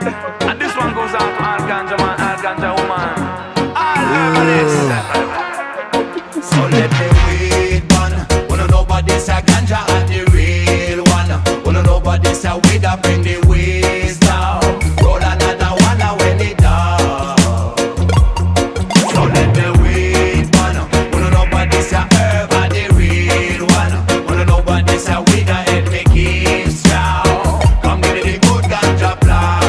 And this one goes out to all ganja man, all ganja woman, all herbalists. So let the weed burn. Wanna know about this a ganja and the real one. Wanna know about this a weed that bring the wisdom. Roll another one when it down. So let the weed burn. Wanna know about this a herb and the real one. Wanna know about this a weed that help me keep strong. Come give me the good ganja plan.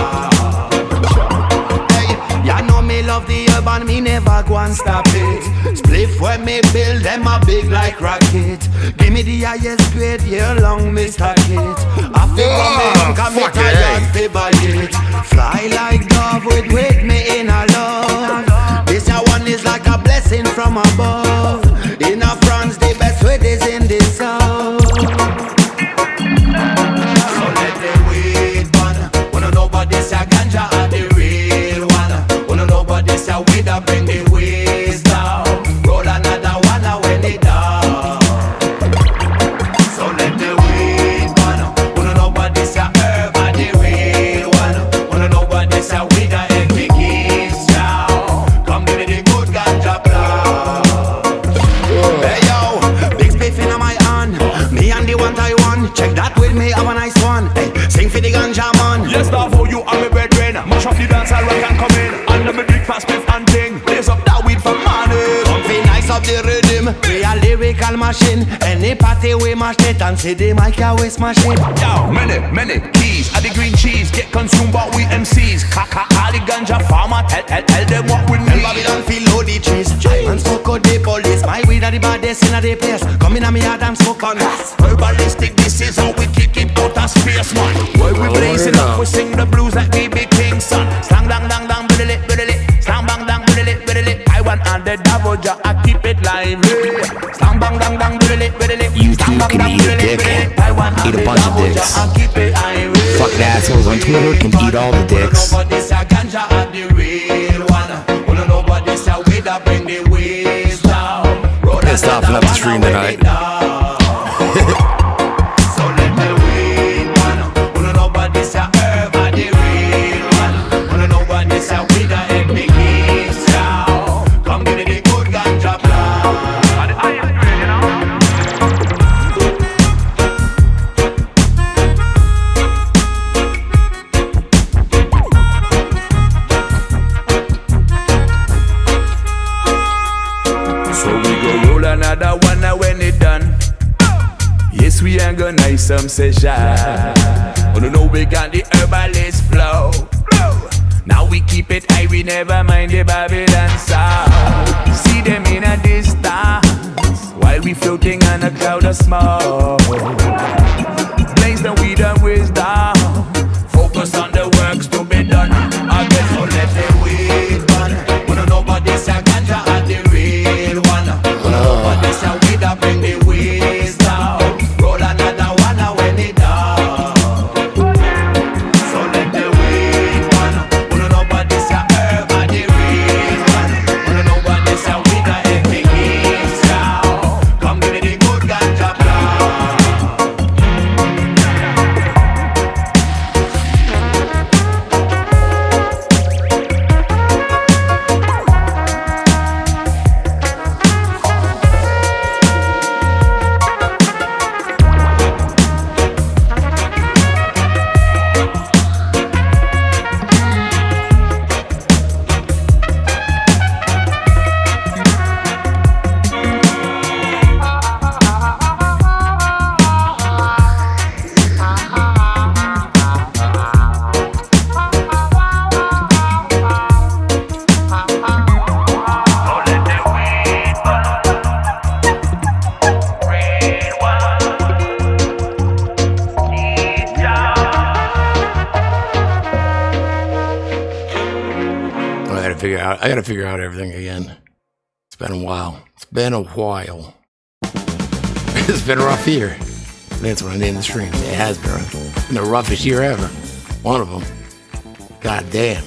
Hey, ya know me love the herb and me never go and stop it. Spliff when me build them a big like rocket. Give me the highest grade, year long me stack it. I feel me come me tired fi buy it. Fly like dove with me in a love. This a one is like a blessing from above. In a France the best way is in this song. So let the weed burn. Wanna know about this a ganja and the real one. Wanna know about this a weed that bring the wisdom. Roll another one when it down. So let the weed burn. Wanna know about this a herb and the real one. Wanna know about this a weed that help me keep strong. Come give me the good ganja plan. Hey yo, big spliff in my hand. Me and the one Taiwan. Check that with me, have a nice one. Hey, sing for the ganja man. Yes, now for you and me brethren. Mash up the dance and rock and come in. Under me big fast spliff and ting. Blaze up that weed for money. Comfy nice up the rhythm. We a lyrical machine. Any party we mash it and see the mic we smash it. Yo, many keys. At the green cheese get consumed but we MCs. Kaka all the ganja farmer. Tell them what we need. Babylon feel load the trees. And smoke out the police. My weed are the baddest in the place. Come in a me yard and smoke on us. Herbalistic, this is how we kick it out of space, man. While we blazing up, we sing the blues like we be king's son. Slang dang dang dang, biddle it. Slang bang dang, biddle it. I want and the Davoja, I keep it lively. Slang bang dang dang, biddle it. You too can eat a dick. Eat a bunch of dicks. Fucking assholes on Twitter can eat all the dicks. Pissed off enough to stream tonight. Another one now when it done. Yes, we ain't gonna nice some session. Wanna know we got the herbalist flow. Now we keep it high, we never mind the Babylon sound. See them in a distance while we floating on a cloud of smoke. Blaze the weed and wisdom. Focus on the works to be done. I guess so let the weed burn. Wanna know about this a ganja and the real one. But this a weed that bring the wisdom. Roll another one when it down. So let the weed burn. Wanna know about this a herb and the real one. Wanna know about this a weed that help me keep strong. Come give me the good ganja plan. I gotta figure out everything again. It's been a while. It's been a rough year. That's what I named the stream. It has been rough. It's been the roughest year ever. One of them. God damn.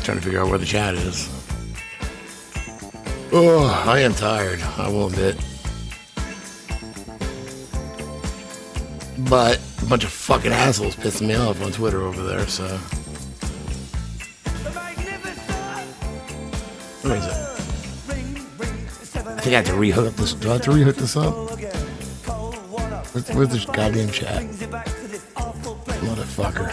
Trying to figure out where the chat is. Oh, I am tired. I will admit. But a bunch of fucking assholes pissing me off on Twitter over there, so. Where is it? I think I have to rehook this. Do I have to rehook this up? Where's this goddamn chat? Motherfucker.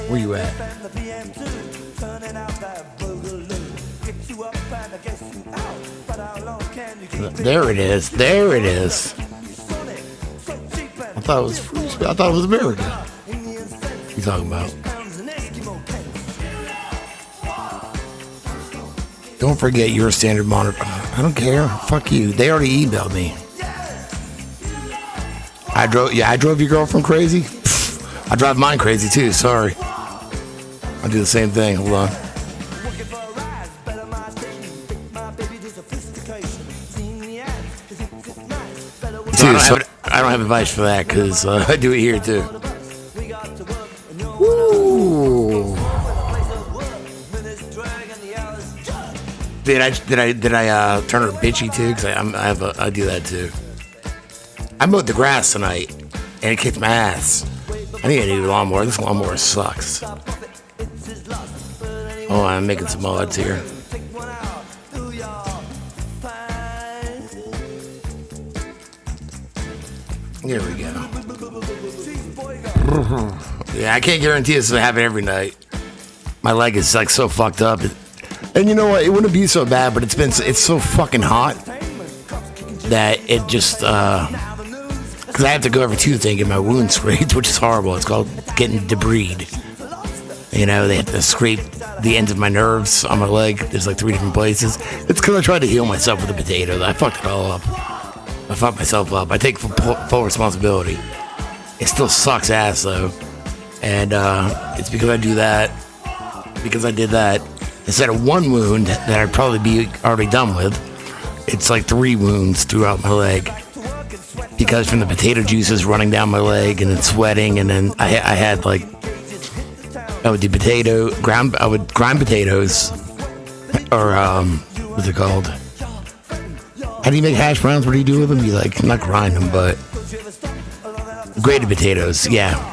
Where you at? There it is. There it is. I thought it was America. What you talking about? Don't forget your standard monitor. I don't care. Fuck you. They already emailed me. I drove your girlfriend crazy. Pfft, I drive mine crazy too. Sorry. I do the same thing. Hold on. Dude, so I don't have advice for that because I do it here too. Woo. Did I turn her bitchy too? Because I do that too. I mowed the grass tonight and it kicked my ass. I need a new lawnmower. This lawnmower sucks. Oh, I'm making some mods here. Here we go. Yeah, I can't guarantee this will happen every night. My leg is like so fucked up. And you know what? It wouldn't be so bad, but it's so fucking hot that it just, because I have to go every Tuesday and get my wound scraped, which is horrible. It's called getting debrided. You know, they have to scrape the ends of my nerves on my leg. There's like 3 different places. It's because I tried to heal myself with a potato. I fucked it all up. I fucked myself up. I take full responsibility. It still sucks ass though. And it's because I do that. Because I did that. Instead of 1 wound that I'd probably be already done with, it's like 3 wounds throughout my leg. Because from the potato juices running down my leg and then sweating, and then I had like, I would do I would grind potatoes, or what's it called? How do you make hash browns? What do you do with them? You like, not grind them, but grated potatoes, yeah.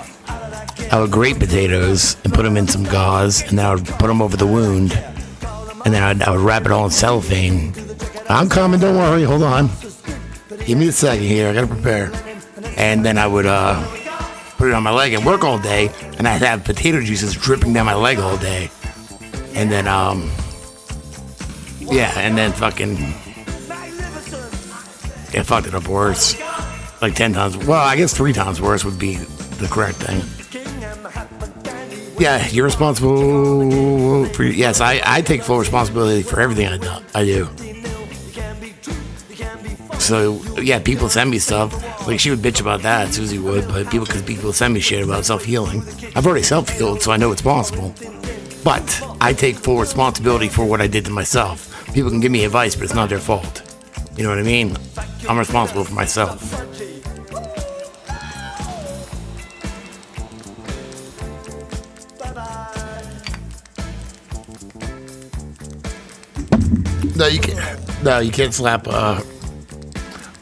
I would grate potatoes and put them in some gauze, and then I would put them over the wound, and then I would wrap it all in cellophane. I'm coming, don't worry, hold on. Give me a second here, I gotta prepare. And then I would put it on my leg and work all day, and I'd have potato juices dripping down my leg all day. And then, yeah, and then fucking, it fucked it up worse. Like 10 times, well, I guess 3 times worse would be the correct thing. Yeah, you're responsible for, yes, I take full responsibility for everything I do. So, yeah, people send me stuff. Like, she would bitch about that, Susie would, but because people send me shit about self-healing. I've already self-healed, so I know it's possible. But I take full responsibility for what I did to myself. People can give me advice, but it's not their fault. You know what I mean? I'm responsible for myself. No, you can't slap.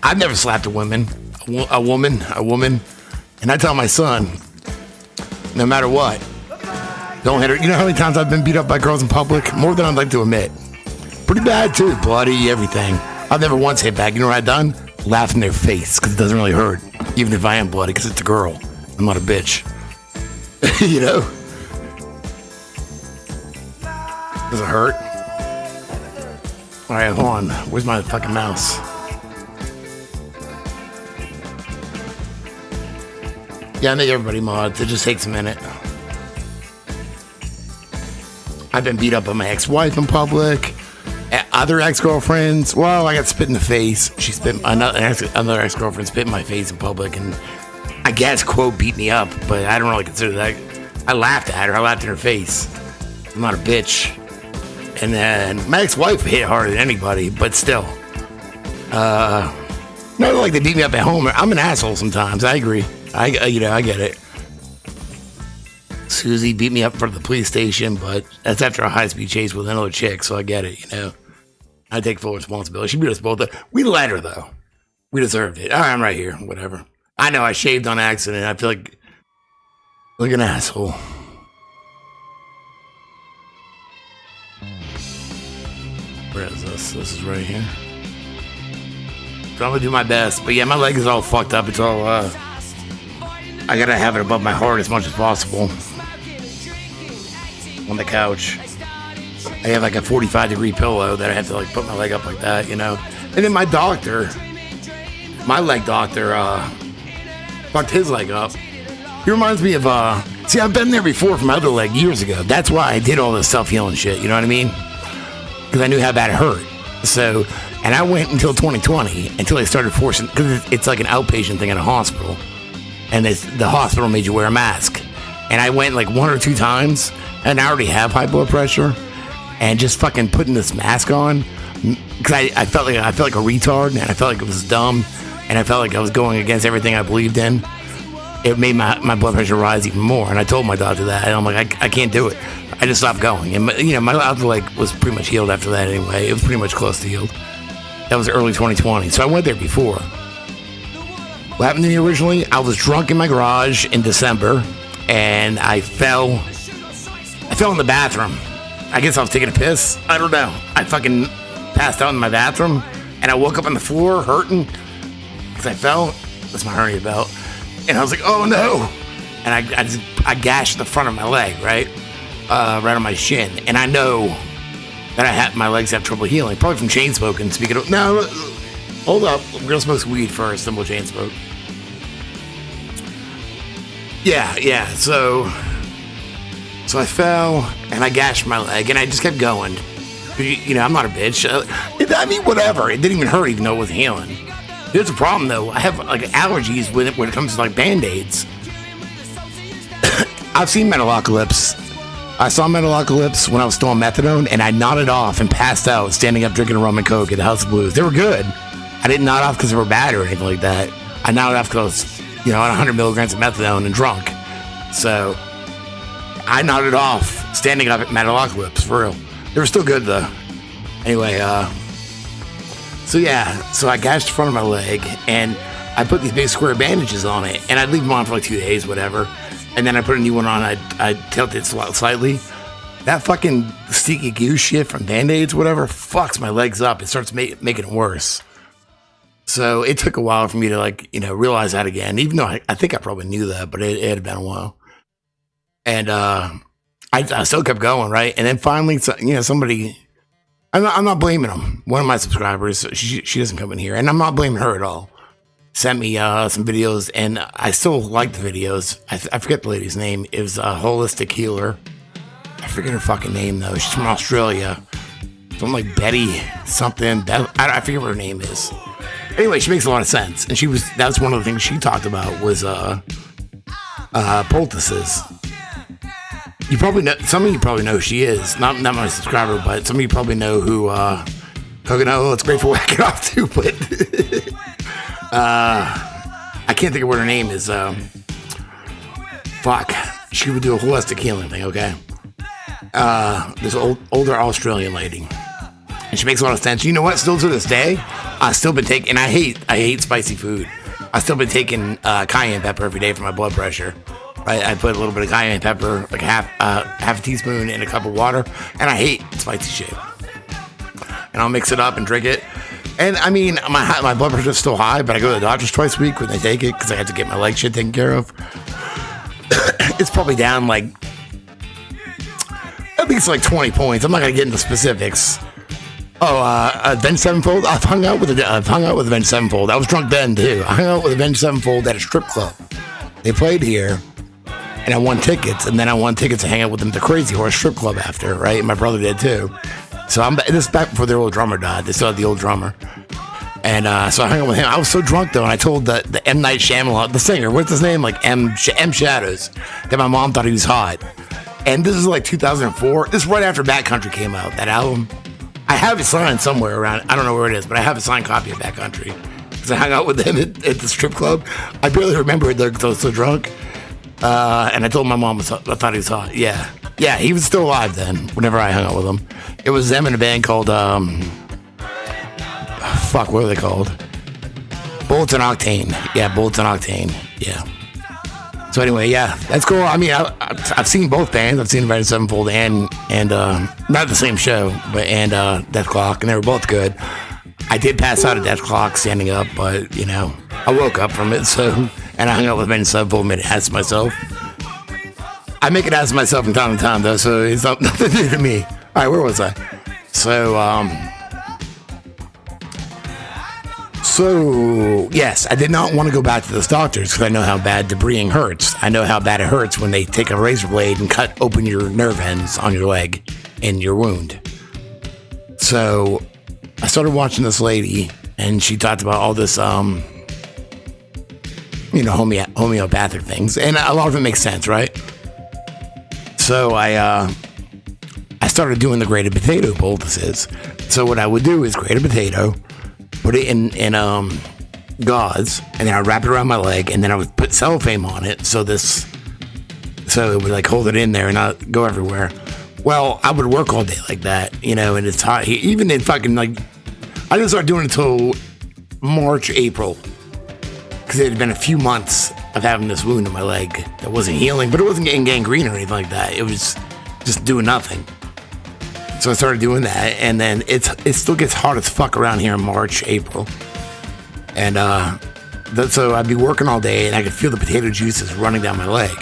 I've never slapped a woman, and I tell my son, no matter what, don't hit her. You know how many times I've been beat up by girls in public? More than I'd like to admit. Pretty bad too, bloody, everything. I've never once hit back. You know what I've done? Laugh in their face, because it doesn't really hurt, even if I am bloody, because it's a girl. I'm not a bitch. You know? Does it hurt? All right, hold on. Where's my fucking mouse? Yeah, I make everybody mods. It just takes a minute. I've been beat up by my ex-wife in public. Other ex-girlfriends. Well, I got spit in the face. She spit. Another ex-girlfriend spit in my face in public, and I guess quote beat me up, but I don't really consider that. I laughed at her. I laughed in her face. I'm not a bitch. And then my ex-wife hit harder than anybody, but still. Not like they beat me up at home. I'm an asshole sometimes. I agree. I get it. Susie beat me up in front of the police station, but that's after a high-speed chase with another chick, so I get it, you know. I take full responsibility. She beat us both up. We let her, though. We deserved it. All right, I'm right here. Whatever. I know I shaved on accident. I feel like an asshole. Where is this? This is right here. So I'm gonna do my best. But yeah, my leg is all fucked up. It's all, I gotta have it above my heart as much as possible. On the couch. I have like a 45-degree pillow that I have to like put my leg up like that, you know. And then my leg doctor, fucked his leg up. He reminds me of, see, I've been there before for my other leg years ago. That's why I did all this self-healing shit, you know what I mean? Because I knew how bad it hurt. So, and I went until 2020, until they started forcing, because it's like an outpatient thing at a hospital. And the hospital made you wear a mask. And I went like 1 or 2 times, and I already have high blood pressure. And just fucking putting this mask on, because I felt like a retard, and I felt like it was dumb, and I felt like I was going against everything I believed in. It made my blood pressure rise even more, and I told my doctor that, and I'm like, I can't do it. I just stopped going, and my other leg was pretty much healed after that anyway. It was pretty much close to healed. That was early 2020, so I went there before. What happened to me originally? I was drunk in my garage in December, and I fell in the bathroom. I guess I was taking a piss. I don't know. I fucking passed out in my bathroom, and I woke up on the floor hurting because I fell. That's my hernia belt. And I was like, oh no. And I gashed the front of my leg, right? Right on my shin. And I know that my legs have trouble healing. Probably from chain smoking. Speaking of, no, hold up. Girl smokes weed first, then we'll chain smoke. Yeah. So I fell, and I gashed my leg, and I just kept going. You know, I'm not a bitch. I mean, whatever. It didn't even hurt, even though it was healing. Here's the problem, though. I have, like, allergies when it comes to, like, Band-Aids. I've seen Metalocalypse. I saw Metalocalypse when I was still on methadone, and I nodded off and passed out standing up drinking a rum and coke at the House of Blues. They were good. I didn't nod off because they were bad or anything like that. I nodded off because I was, on 100 milligrams of methadone and drunk. So I nodded off standing up at Metalocalypse, for real. They were still good, though. Anyway, so I gashed the front of my leg, and I put these big square bandages on it, and I'd leave them on for like 2 days, whatever. And then I put a new one on, I'd tilt it slightly. That fucking sticky goose shit from Band-Aids, whatever, fucks my legs up. It starts making it worse. So it took a while for me to, realize that again, even though I think I probably knew that, but it had been a while. And I still kept going, right? And then finally, somebody, I'm not blaming them. One of my subscribers, she doesn't come in here, and I'm not blaming her at all. Sent me some videos, and I still like the videos. I forget the lady's name. It was a holistic healer. I forget her fucking name, though. She's from Australia. Something like Betty something. I forget what her name is. Anyway, she makes a lot of sense. And that's one of the things she talked about was poultices. You probably know, some of you probably know who she is. Not my subscriber, but some of you probably know who Coconut, it's great for whacking off too, but I can't think of what her name is. Fuck. She would do a holistic healing thing, okay? This older Australian lady. And she makes a lot of sense. You know what? Still to this day, I've still been taking, and I hate spicy food. I've still been taking cayenne pepper every day for my blood pressure. I put a little bit of cayenne pepper, like half a teaspoon in a cup of water, and I hate spicy shit. And I'll mix it up and drink it. And I mean, my blood pressure is still high, but I go to the doctors twice a week when they take it because I have to get my leg shit taken care of. It's probably down like, I think it's like 20 points. I'm not gonna get into specifics. Avenged Sevenfold. I've hung out with Avenged Sevenfold. I was drunk then too. I hung out with Avenged Sevenfold at a strip club. They played here, and I won tickets. And then I won tickets to hang out with them at the Crazy Horse strip club after, right? And my brother did too. So this is back before their old drummer died. They still had the old drummer. And so I hung out with him. I was so drunk though, and I told the M. Night Shyamalan, the singer, what's his name? Like M. Shadows, that my mom thought he was hot. And this is like 2004. This is right after Backcountry came out, that album. I have it signed somewhere around, I don't know where it is, but I have a signed copy of Backcountry. Because I hung out with them at the strip club. I barely remember it though because I was so drunk. And I told my mom I thought he was hot. Yeah. Yeah, he was still alive then, whenever I hung out with him. It was them in a band called, what are they called? Bullets and Octane. Yeah, Bullets and Octane. Yeah. So anyway, yeah, that's cool. I mean, I've seen both bands. I've seen Avenged Sevenfold and not the same show, but Death Clock, and they were both good. I did pass out at Death Clock standing up, but, you know, I woke up from it, so, and I hung out with Avenged Sevenfold and made it ass myself. I make it ass myself from time to time, though, so it's nothing new to me. All right, where was I? So, yes, I did not want to go back to those doctors because I know how bad debrising hurts. I know how bad it hurts when they take a razor blade and cut open your nerve ends on your leg and your wound. So, I started watching this lady, and she talked about all this, homeopathic things, and a lot of it makes sense, right? So, I started doing the grated potato poultices. So, what I would do is grate a potato, put it in gauze, and then I would wrap it around my leg, and then I would put cellophane on it so it would like hold it in there and not go everywhere. Well, I would work all day like that, you know, and it's hot. Even in fucking like, I didn't start doing it until March, April, because it had been a few months of having this wound in my leg that wasn't healing, but it wasn't getting gangrene or anything like that. It was just doing nothing. So I started doing that, and then it still gets hot as fuck around here in March, April. And so I'd be working all day, and I could feel the potato juices running down my leg.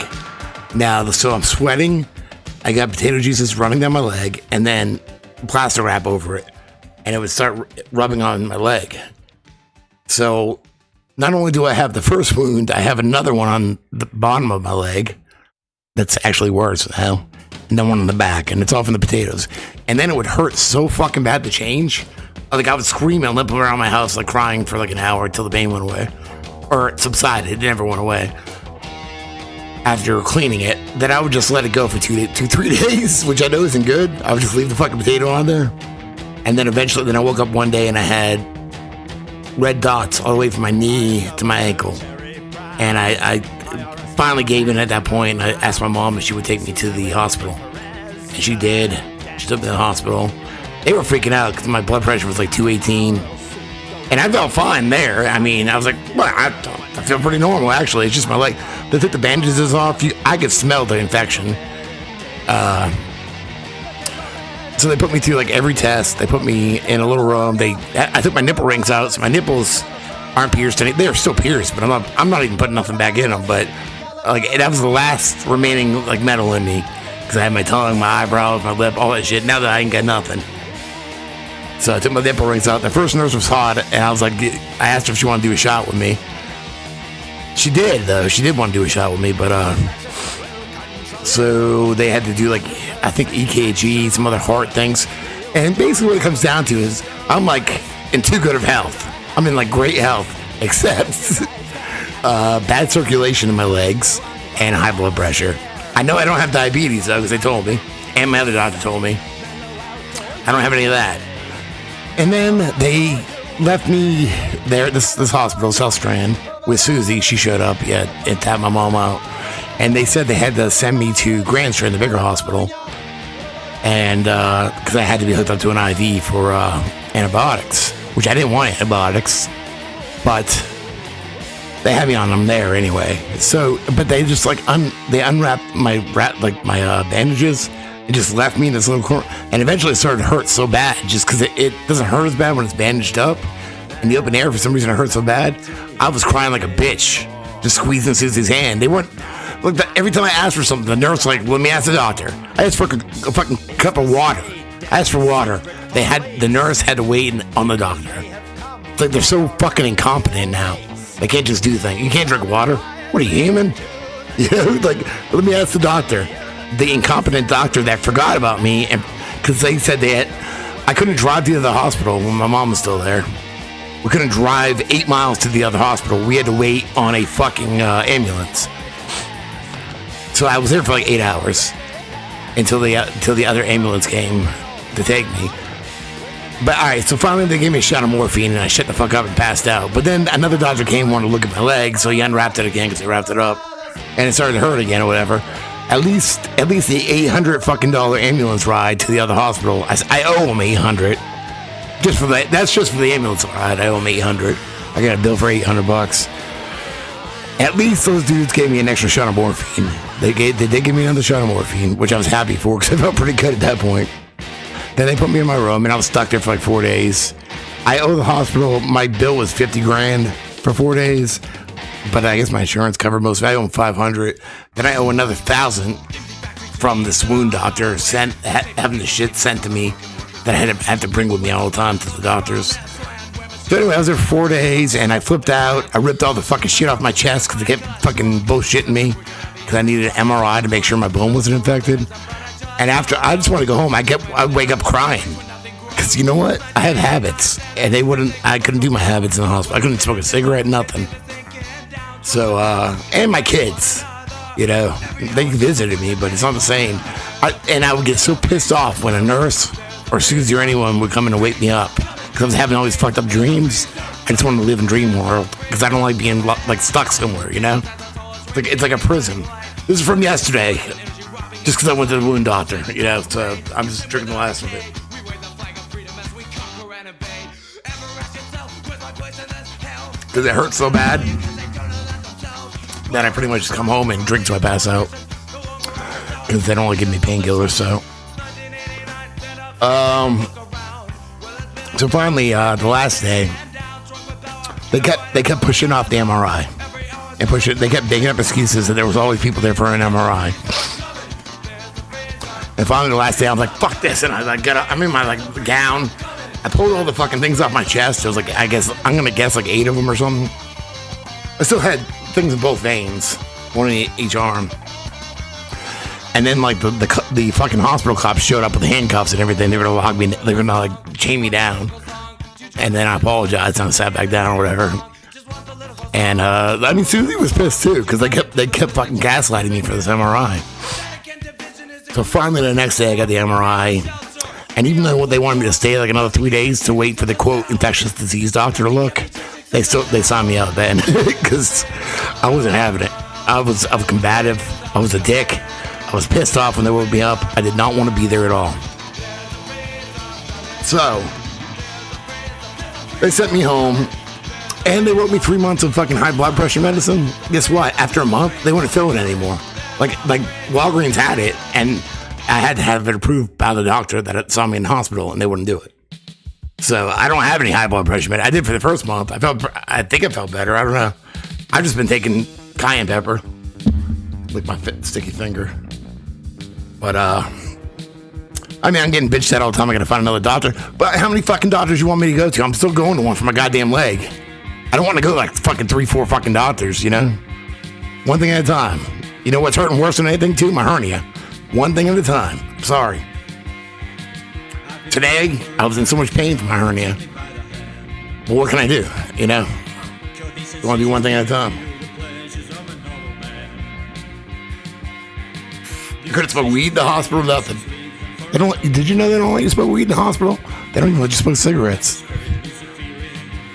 Now, so I'm sweating, I got potato juices running down my leg, and then plaster wrap over it, and it would start rubbing on my leg. So not only do I have the first wound, I have another one on the bottom of my leg that's actually worse now. And then one on the back, and it's all from the potatoes. And then it would hurt so fucking bad to change. Like, I would scream and limp around my house, like, crying for like an hour until the pain went away. Or it subsided. It never went away. After cleaning it, then I would just let it go for 3 days, which I know isn't good. I would just leave the fucking potato on there. And then eventually, I woke up one day and I had red dots all the way from my knee to my ankle. And I finally gave in at that point. I asked my mom if she would take me to the hospital, and she did. She took me to the hospital. They were freaking out because my blood pressure was like 218, and I felt fine there. I mean, I was like, well, I feel pretty normal actually. It's just my leg. They took the bandages off. I could smell the infection. So they put me through like every test. They put me in a little room. I took my nipple rings out, so my nipples aren't pierced. They're still pierced, but I'm not even putting nothing back in them. But like, that was the last remaining like metal in me, because I had my tongue, my eyebrows, my lip, all that shit. Now that I ain't got nothing. So I took my nipple rings out. The first nurse was hot, and I was like, I asked her if she wanted to do a shot with me. She did, though. She did want to do a shot with me, but so they had to do like, I think EKG, some other heart things. And basically what it comes down to is I'm like in too good of health. I'm in like great health, except bad circulation in my legs and high blood pressure. I know I don't have diabetes, though, because they told me, and my other doctor told me. I don't have any of that. And then they left me there at this hospital, South Strand, with Susie. She showed up, and tapped my mom out. And they said they had to send me to Grand Strand, the bigger hospital, and because I had to be hooked up to an IV for antibiotics, which I didn't want antibiotics, but they had me on them there anyway. So, but they just like they unwrapped my bandages and just left me in this little corner. And eventually it started to hurt so bad, just because it doesn't hurt as bad when it's bandaged up. In the open air, for some reason, it hurt so bad. I was crying like a bitch, just squeezing Susie's hand. They weren't. Look, every time I asked for something, the nurse was like, let me ask the doctor. I asked for a fucking cup of water. I asked for water. The nurse had to wait on the doctor. It's like they're so fucking incompetent now. They can't just do things. You can't drink water? What are you, human? You know, like, let me ask the doctor. The incompetent doctor that forgot about me, and because they said I couldn't drive to the hospital when my mom was still there. We couldn't drive 8 miles to the other hospital. We had to wait on a fucking ambulance. So I was there for like 8 hours until the other ambulance came to take me. But all right, so finally they gave me a shot of morphine, and I shut the fuck up and passed out. But then another doctor came and wanted to look at my leg, so he unwrapped it again because they wrapped it up. and it started to hurt again or whatever. At least the $800 fucking ambulance ride to the other hospital. I owe them $800 just for that. That's just for the ambulance ride. I owe them $800. I got a bill for $800. At least those dudes gave me an extra shot of morphine. They did give me another shot of morphine, which I was happy for because I felt pretty good at that point. Then they put me in my room and I was stuck there for like 4 days. I owe the hospital. My bill was $50,000 for 4 days. But I guess my insurance covered most of it. I owe $500. Then I owe another $1,000 from this wound doctor having the shit sent to me that I had to bring with me all the time to the doctors. So anyway, I was there for 4 days and I flipped out. I ripped all the fucking shit off my chest because they kept fucking bullshitting me because I needed an MRI to make sure my bone wasn't infected. And after, I just wanted to go home. I'd wake up crying because you know what? I have habits and I couldn't do my habits in the hospital. I couldn't smoke a cigarette, nothing. So, and my kids, you know, they visited me, but it's not the same. And I would get so pissed off when a nurse or Susie or anyone would come in and wake me up because I was having all these fucked up dreams. I just wanted to live in dream world because I don't like being like stuck somewhere, you know? It's like a prison. This is from yesterday, just because I went to the wound doctor, you know, so I'm just drinking the last of it. Because it hurts so bad that I pretty much just come home and drink till I pass out because they don't want to give me painkillers. So finally, the last day, they kept pushing off the MRI and they kept making up excuses that there was always people there for an MRI. And finally, the last day, I was like, "Fuck this!" And I got up. I'm in my gown. I pulled all the fucking things off my chest. It was like, I'm gonna guess 8 of them or something. I still had things in both veins, one in each arm. And then the fucking hospital cops showed up with handcuffs and everything. They were gonna lock me. They were gonna chain me down. And then I apologized and I sat back down or whatever. And Susie was pissed too because they kept fucking gaslighting me for this MRI. So finally, the next day I got the MRI. And even though they wanted me to stay another 3 days to wait for the quote infectious disease doctor to look, they signed me out then because I wasn't having it. I was combative. I was a dick. I was pissed off when they woke me up. I did not want to be there at all. So they sent me home and they wrote me 3 months of fucking high blood pressure medicine. Guess what? After a month, they wouldn't fill it anymore. Like Walgreens had it and I had to have it approved by the doctor that saw me in the hospital, and they wouldn't do it. So I don't have any high blood pressure medicine. I did for the first month. I think I felt better. I don't know. I've just been taking cayenne pepper, like my sticky finger. But I'm getting bitched at all the time. I gotta find another doctor. But how many fucking doctors you want me to go to? I'm still going to one for my goddamn leg. I don't want to go to fucking 3-4 fucking doctors. You know, one thing at a time. You know what's hurting worse than anything too? My hernia. One thing at a time. Sorry. Today, I was in so much pain from my hernia. But what can I do? You know? You want to do one thing at a time. You couldn't smoke weed in the hospital, nothing. Did you know they don't let you smoke weed in the hospital? They don't even let you smoke cigarettes.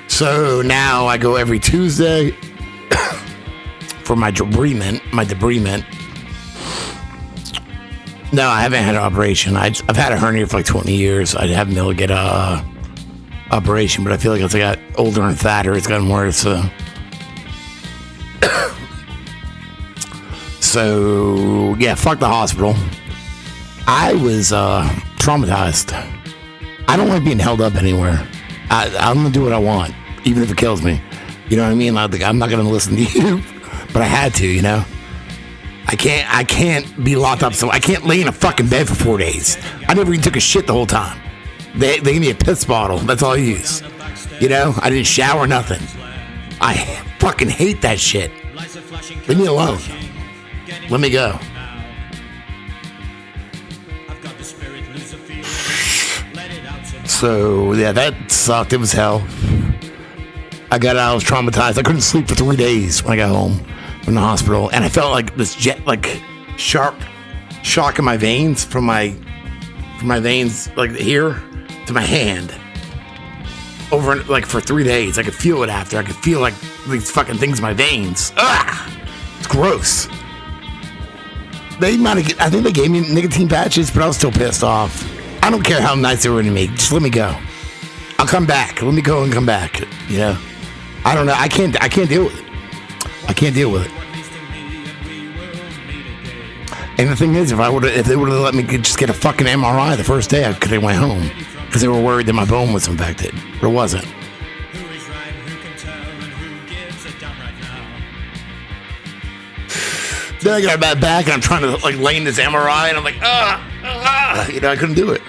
So now I go every Tuesday for my debridement. No, I haven't had an operation. I've had a hernia for 20 years. I haven't been able to get a operation, but I feel like as I got older and fatter, it's gotten worse. So yeah, fuck the hospital. I was traumatized. I don't like being held up anywhere. I'm gonna do what I want, even if it kills me. You know what I mean? I'm not gonna listen to you, but I had to. You know. I can't be locked up, so I can't lay in a fucking bed for 4 days. I never even took a shit the whole time. They gave me a piss bottle. That's all I use. You know, I didn't shower, nothing. I fucking hate that shit. Leave me alone. Let me go. So, yeah, that sucked. It was hell. I was traumatized. I couldn't sleep for 3 days when I got home from the hospital, and I felt like this sharp shock in my veins from my veins here to my hand over for 3 days. I could feel it after. I could feel these fucking things in my veins. It's gross. I think they gave me nicotine patches, but I was still pissed off. I don't care how nice they were to me. Just let me go. I'll come back. Let me go and come back. You know? I don't know. I can't deal with it. I can't deal with it. And the thing is, if they would have let me just get a fucking MRI the first day, I could have went home. Because they were worried that my bone was infected. But it wasn't. Then I got my back and I'm trying to like lay in this MRI and I'm like, you know, I couldn't do it.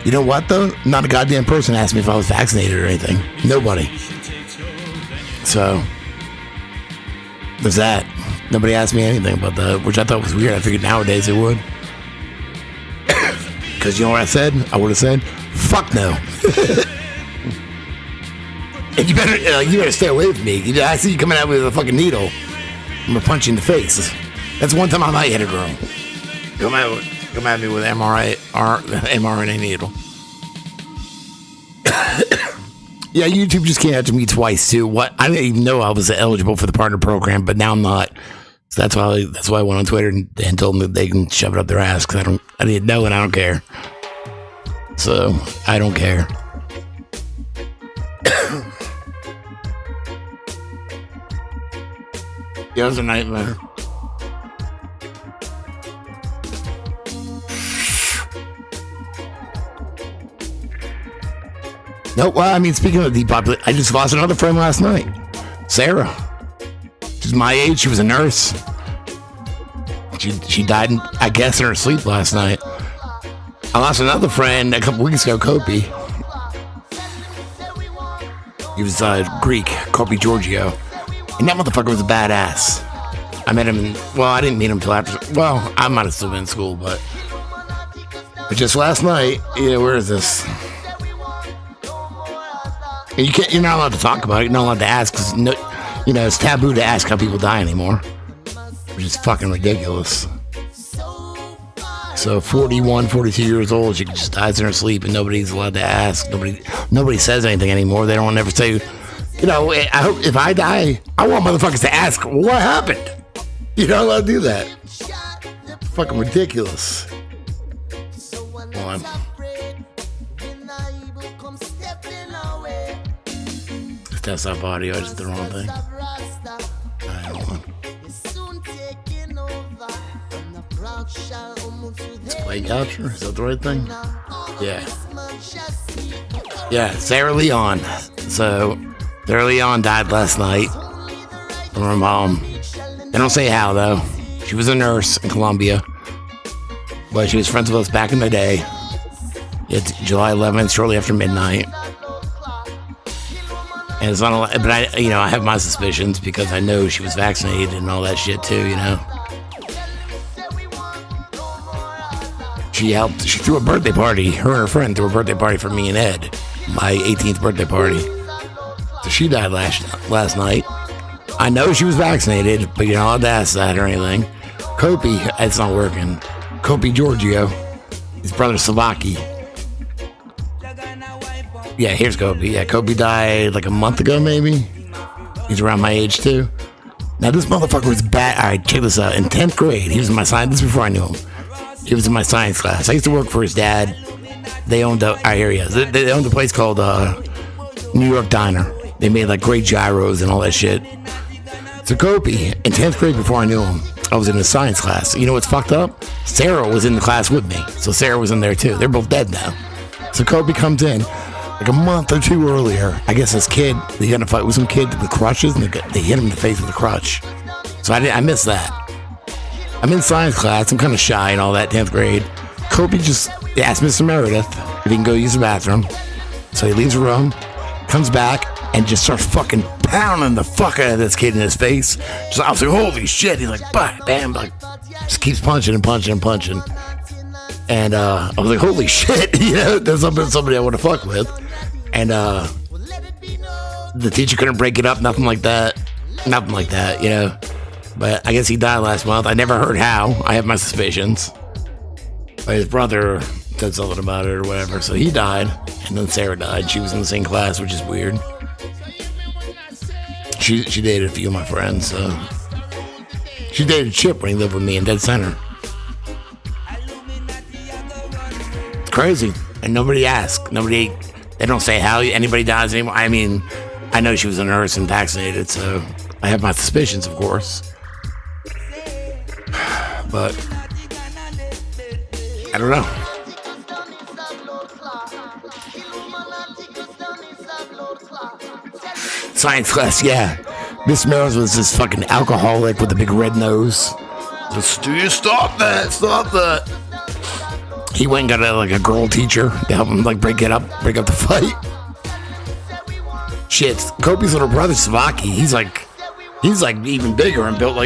You know what though? Not a goddamn person asked me if I was vaccinated or anything. Nobody. So there's that. Nobody asked me anything about that, which I thought was weird. I figured nowadays it would. Because you know what I said? I would have said, fuck no. And you better stay away from me. I see you coming at me with a fucking needle. I'm gonna punch you in the face. That's one time I might hit a girl. Come at me with mRNA needle. Yeah, YouTube just came after me twice too. What? I didn't even know I was eligible for the partner program, but now I'm not. So that's why I went on Twitter and told them that they can shove it up their ass because I didn't know and I don't care. So I don't care. Yeah, it was a nightmare. No, well, I mean, speaking of depopulation, I just lost another friend last night. Sarah. She's my age. She was a nurse. She died, I guess, in her sleep last night. I lost another friend a couple weeks ago, Kopi. He was Greek, Kopi Georgiou. And that motherfucker was a badass. I met him I didn't meet him till after, I might have still been in school, but just last night, where is this? And you're not allowed to talk about it, you're not allowed to ask, because, it's taboo to ask how people die anymore, which is fucking ridiculous. So 41, 42 years old, she just dies in her sleep and nobody's allowed to ask. Nobody says anything anymore. They don't ever say, I hope if I die, I want motherfuckers to ask, what happened? You're not allowed to do that. Fucking ridiculous. Hold on. Just test that audio. I just did the wrong thing. Hold on. Display capture? Is that the right thing? Yeah. Yeah, Sarah Leon. So, Sarah Leon died last night from her mom. They don't say how, though. She was a nurse in Colombia. But she was friends with us back in the day. It's July 11th, shortly after midnight. And it's not but I have my suspicions because I know she was vaccinated and all that shit, too, She threw a birthday party. Her and her friend threw a birthday party for me and Ed. My 18th birthday party. So she died last night. I know she was vaccinated, but you're not allowed to ask that or anything. Kopi, it's not working. Kopi Georgiou. His brother Savaki. Yeah, here's Kopi. Yeah, Kopi died like a month ago, maybe. He's around my age, too. Now, this motherfucker was bad. All right, check this out. In 10th grade, he was in my science. This is before I knew him. He was in my science class. I used to work for his dad. They owned they owned a place called New York Diner. They made like great gyros and all that shit. So Kopi, in 10th grade before I knew him, I was in his science class. You know what's fucked up? Sarah was in the class with me. So Sarah was in there too. They're both dead now. So Kopi comes in like a month or two earlier. I guess this kid, they got in a fight with some kid with crutches and they hit him in the face with a crutch. So I missed that. I'm in science class. I'm kind of shy and all that, 10th grade. Kopi just asked Mr. Meredith if he can go use the bathroom. So he leaves the room, comes back, and just starts fucking pounding the fuck out of this kid in his face. I was like, holy shit. He's like, bam, like, just keeps punching and punching and punching. And I was like, holy shit, there's somebody I want to fuck with. And the teacher couldn't break it up, nothing like that. But I guess he died last month. I never heard how. I have my suspicions. But his brother said something about it or whatever. So he died. And then Sarah died. She was in the same class, which is weird. She dated a few of my friends. She dated Chip when he lived with me in Dead Center. It's crazy. And nobody asks. They don't say how anybody dies anymore. I mean, I know she was a nurse and vaccinated, so I have my suspicions, of course. But I don't know. Science class, yeah. Miss Mills was this fucking alcoholic with a big red nose. Just, do you stop that. He went and got a girl teacher to help him break up the fight. Shit, Kobe's little brother Savaki, he's even bigger and built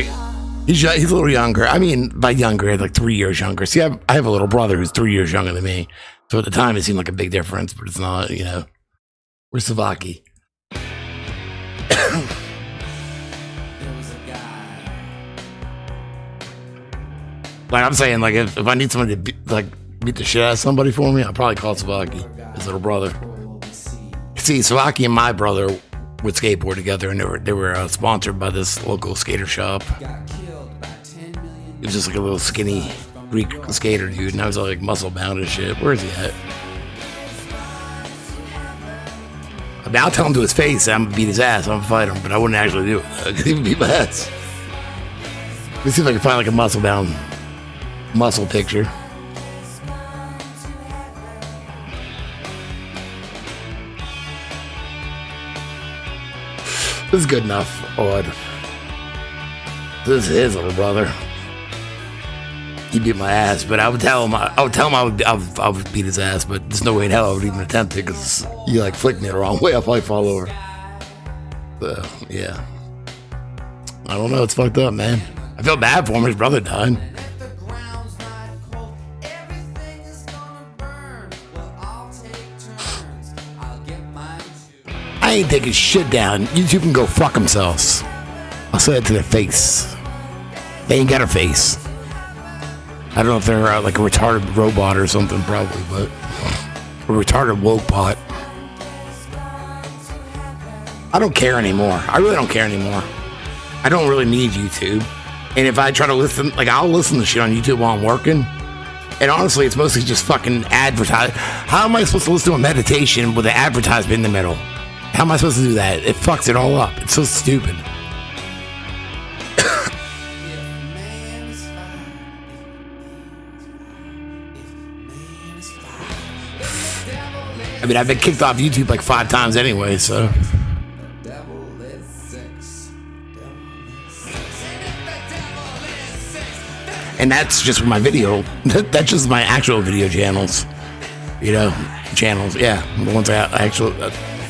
he's a little younger. I mean, by younger, 3 years younger. See, I have a little brother who's 3 years younger than me. So at the time, it seemed like a big difference, but it's not. Where's Savaki? I'm saying, if I need somebody to beat the shit out of somebody for me, I'll probably call Savaki, his little brother. See, Savaki and my brother would skateboard together, and they were sponsored by this local skater shop. He was just a little skinny Greek skater dude, and I was all muscle bound and shit. Where is he at? I mean, I'll tell him to his face I'm gonna beat his ass, I'm gonna fight him, but I wouldn't actually do it, because he would beat my ass. Let me see if I can find a muscle bound muscle picture. This is good enough, Odd. This is his little brother. He beat my ass, but I would tell him I would beat his ass, but there's no way in hell I would even attempt it, because he flicked me the wrong way, I'll probably fall over. So, yeah. I don't know, it's fucked up, man. I feel bad for him, his brother died. I ain't taking shit down. You two can go fuck themselves. I'll say it to their face. They ain't got a face. I don't know if they're a retarded robot or something, probably, but a retarded woke bot. I don't care anymore. I really don't care anymore. I don't really need YouTube. And if I try to listen, I'll listen to shit on YouTube while I'm working. And honestly, it's mostly just fucking advertise. How am I supposed to listen to a meditation with an advertisement in the middle? How am I supposed to do that? It fucks it all up. It's so stupid. I mean, I've been kicked off YouTube 5 times anyway, so. And that's just my video. That's just my actual video channels. Channels, yeah. The ones I actually.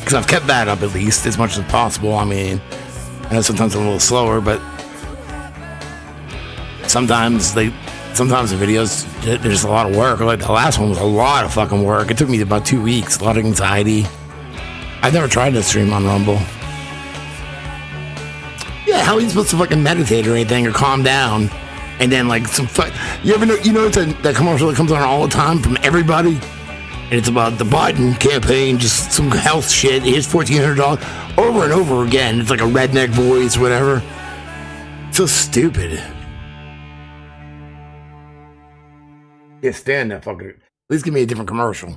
Because I've kept that up at least as much as possible. I mean, I know sometimes I'm a little slower, but sometimes the videos, there's a lot of work. The last one was a lot of fucking work. It took me about 2 weeks, a lot of anxiety. I've never tried to stream on Rumble. Yeah, how are you supposed to fucking meditate or anything or calm down? And then you ever know, that commercial that comes on all the time from everybody? And it's about the Biden campaign, just some health shit. Here's $1,400 over and over again. It's like a redneck voice, whatever. It's so stupid. Can't stand that fucker. At least give me a different commercial.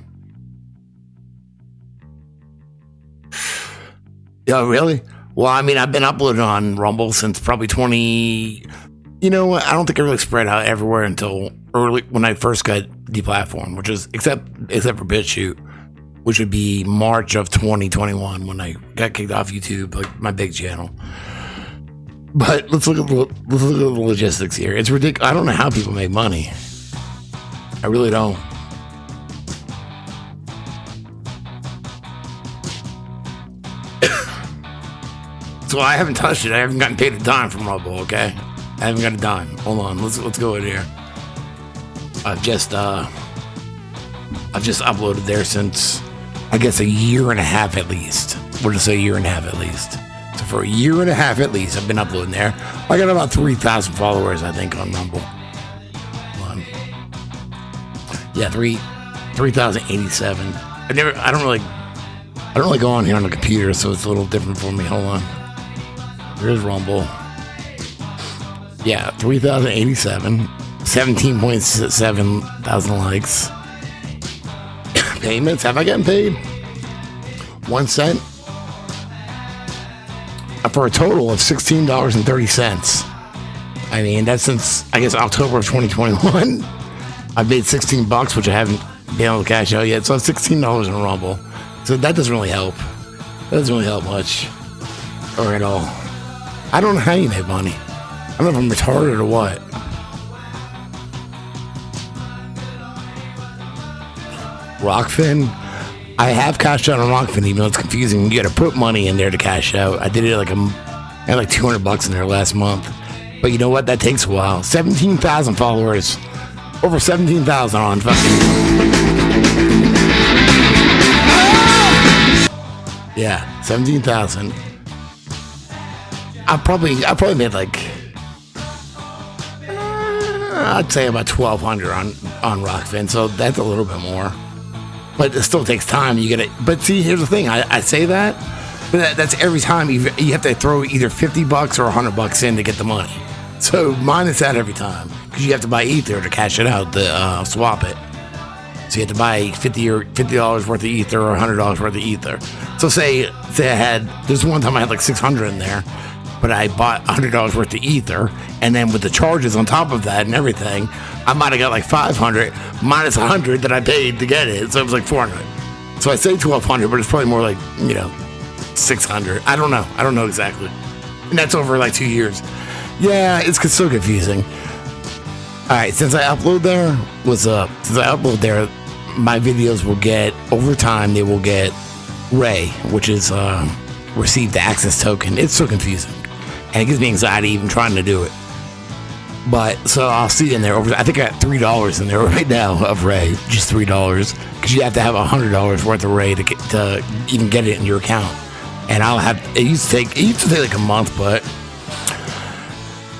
Yeah, really? Well, I mean, I've been uploading on Rumble since probably 20. You know what? I don't think it really spread out everywhere until early when I first got deplatformed, which is except for BitChute, which would be March of 2021 when I got kicked off YouTube, my big channel. But let's look at the logistics here. It's ridiculous. I don't know how people make money. I really don't. So I haven't touched it. I haven't gotten paid a dime from Rumble, okay? I haven't got a dime. Hold on. Let's go in here. I've just uploaded there since, I guess, a year and a half at least. We'll just say a year and a half at least. So for a year and a half at least, I've been uploading there. I got about 3,000 followers, I think, on Rumble. Yeah, 3,087. I don't really go on here on the computer, so it's a little different for me. Hold on. Here's Rumble. Yeah, 3,087. 17.7 thousand likes. Payments. Have I gotten paid? 1 cent. For a total of $16.30. I mean, that's since, I guess, October of 2021. I've made $16, which I haven't been able to cash out yet. So it's $16 in Rumble. So that doesn't really help. That doesn't really help much. Or at all. I don't know how you make money. I don't know if I'm retarded or what. Rockfin. I have cashed out on Rockfin, even though it's confusing. You got to put money in there to cash out. I did it I had like $200 in there last month. But you know what? That takes a while. 17,000 followers. Over 17,000 on fucking. Yeah, 17,000. I probably made like. I'd say about 1,200 on Rockfin, so that's a little bit more. But it still takes time. You gotta. But see, here's the thing. I say that, but that's every time you have to throw either $50 or $100 in to get the money. So mine is that every time because you have to buy Ether to cash it out to swap it. So you have to buy $50 worth of Ether or $100 worth of Ether. So say I had this one time I had like 600 in there, but I bought $100 worth of Ether, and then with the charges on top of that and everything, I might have got like 500 minus 100 that I paid to get it, so it was like 400. So I say 1,200, but it's probably more like 600. I don't know exactly, and that's over like 2 years. Yeah, it's so confusing. All right, since I upload there, my videos will get over time. They will get Ray, which is received access token. It's so confusing, and it gives me anxiety even trying to do it. But so I'll see in there. I think I got $3 in there right now of Ray, just $3, because you have to have $100 worth of Ray to even get it in your account. And I'll have it used to take like a month, but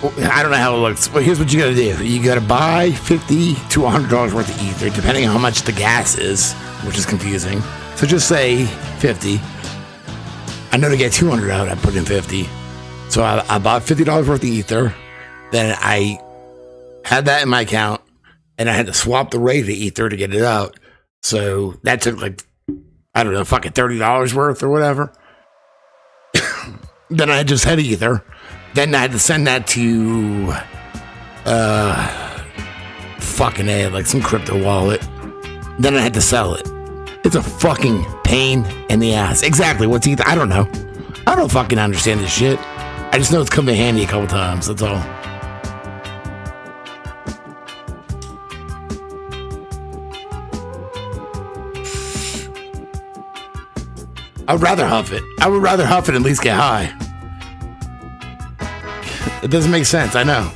I don't know how it looks. But here's what you got to do: you got to buy $50 to $100 worth of Ether, depending on how much the gas is, which is confusing. So just say 50. I know to get 200 out, I put in 50. So I bought $50 worth of Ether. Then I had that in my account, and I had to swap the rate of Ether to get it out. So that took like, I don't know, fucking $30 worth or whatever. Then I just had Ether. Then I had to send that to like some crypto wallet. Then I had to sell it. It's a fucking pain in the ass. Exactly. What's Ether? I don't know. I don't fucking understand this shit. I just know it's come in handy a couple times. That's all. I would rather huff it. I would rather huff it and at least get high. It doesn't make sense, I know.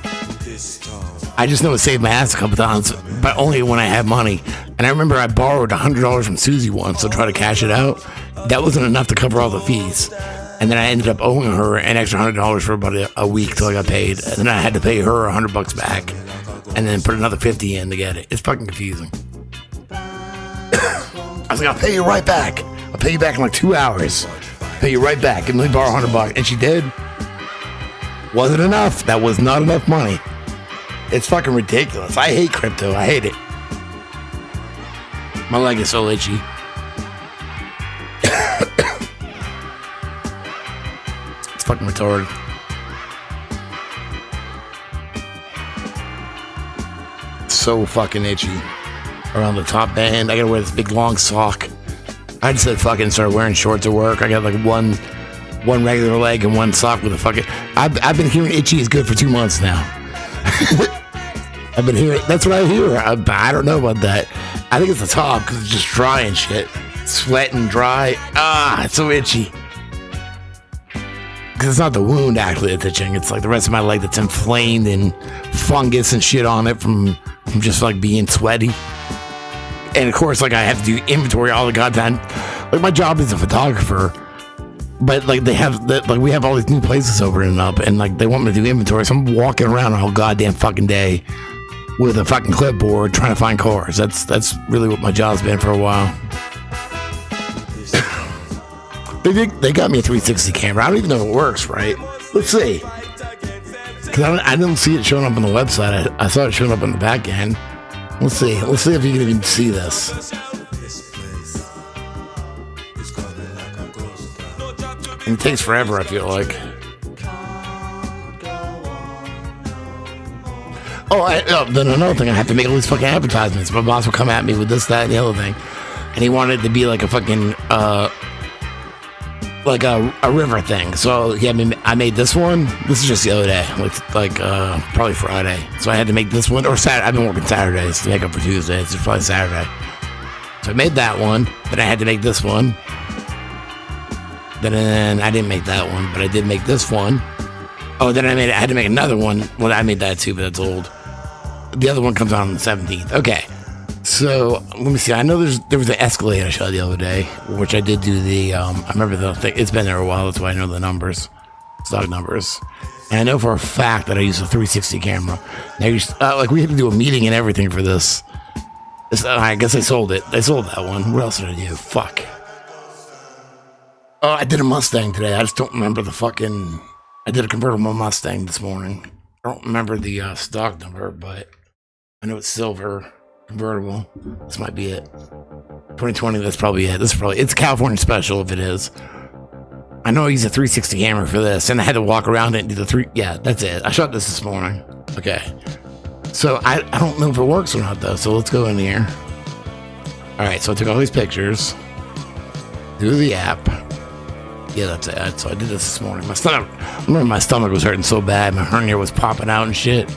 I just know it saved my ass a couple times, but only when I had money. And I remember I borrowed $100 from Susie once to try to cash it out. That wasn't enough to cover all the fees. And then I ended up owing her an extra $100 for about a week till I got paid. And then I had to pay her $100 back. And then put another 50 in to get it. It's fucking confusing. I was like, I'll pay you right back. I'll pay you back in like 2 hours. Pay you right back. And let me borrow $100. And she did. Wasn't enough. That was not enough money. It's fucking ridiculous. I hate crypto. I hate it. My leg is so itchy. It's fucking retarded. So fucking itchy. Around the top band. I gotta wear this big long sock. I just fucking started wearing shorts at work. I got like one regular leg and one sock with a fucking. I've been hearing itchy is good for 2 months now. I've been hearing. That's what I hear. I don't know about that. I think it's the top because it's just dry and shit. Sweat and dry. It's so itchy. Because it's not the wound actually that's itching. It's like the rest of my leg that's inflamed and fungus and shit on it from just like being sweaty. And of course, like I have to do inventory all the goddamn. Like my job is a photographer, but like we have all these new places opening up, and like they want me to do inventory. So I'm walking around all goddamn fucking day with a fucking clipboard trying to find cars. That's really what my job's been for a while. They got me a 360 camera. I don't even know if it works, right? Let's see. Because I didn't see it showing up on the website. I saw it showing up on the back end. Let's see. Let's see if you can even see this. And it takes forever, I feel like. Then another thing, I have to make all these fucking advertisements. My boss will come at me with this, that, and the other thing. And he wanted it to be like a fucking, like a river thing. So yeah, I made this one. This is just the other day, like probably Friday. So I had to make this one, or Saturday. I've been working Saturdays to make up for Tuesdays. It's probably Saturday. So I made that one. Then I had to make this one. Then I didn't make that one, but I did make this one. Oh, then I had to make another one. Well, I made that too, but that's old. The other one comes out on the 17th. Okay. So let me see. I know there was an Escalade I shot the other day, which I did do the. I remember the thing. It's been there a while. That's why I know the numbers, stock numbers. And I know for a fact that I used a 360 camera. Now, like we had to do a meeting and everything for this. I guess I sold it. I sold that one. What else did I do? Fuck. Oh, I did a Mustang today. I just don't remember the fucking. I did a convertible Mustang this morning. I don't remember the stock number, but I know it's silver. Convertible. This might be it. 2020, that's probably it. It's a California special if it is. I know I used a 360 camera for this, and I had to walk around it and do the three. Yeah, that's it. I shot this morning. Okay. So I don't know if it works or not though. So let's go in here. All right. So I took all these pictures through the app. Yeah, that's it. So I did this morning. I remember my stomach was hurting so bad. My hernia was popping out and shit.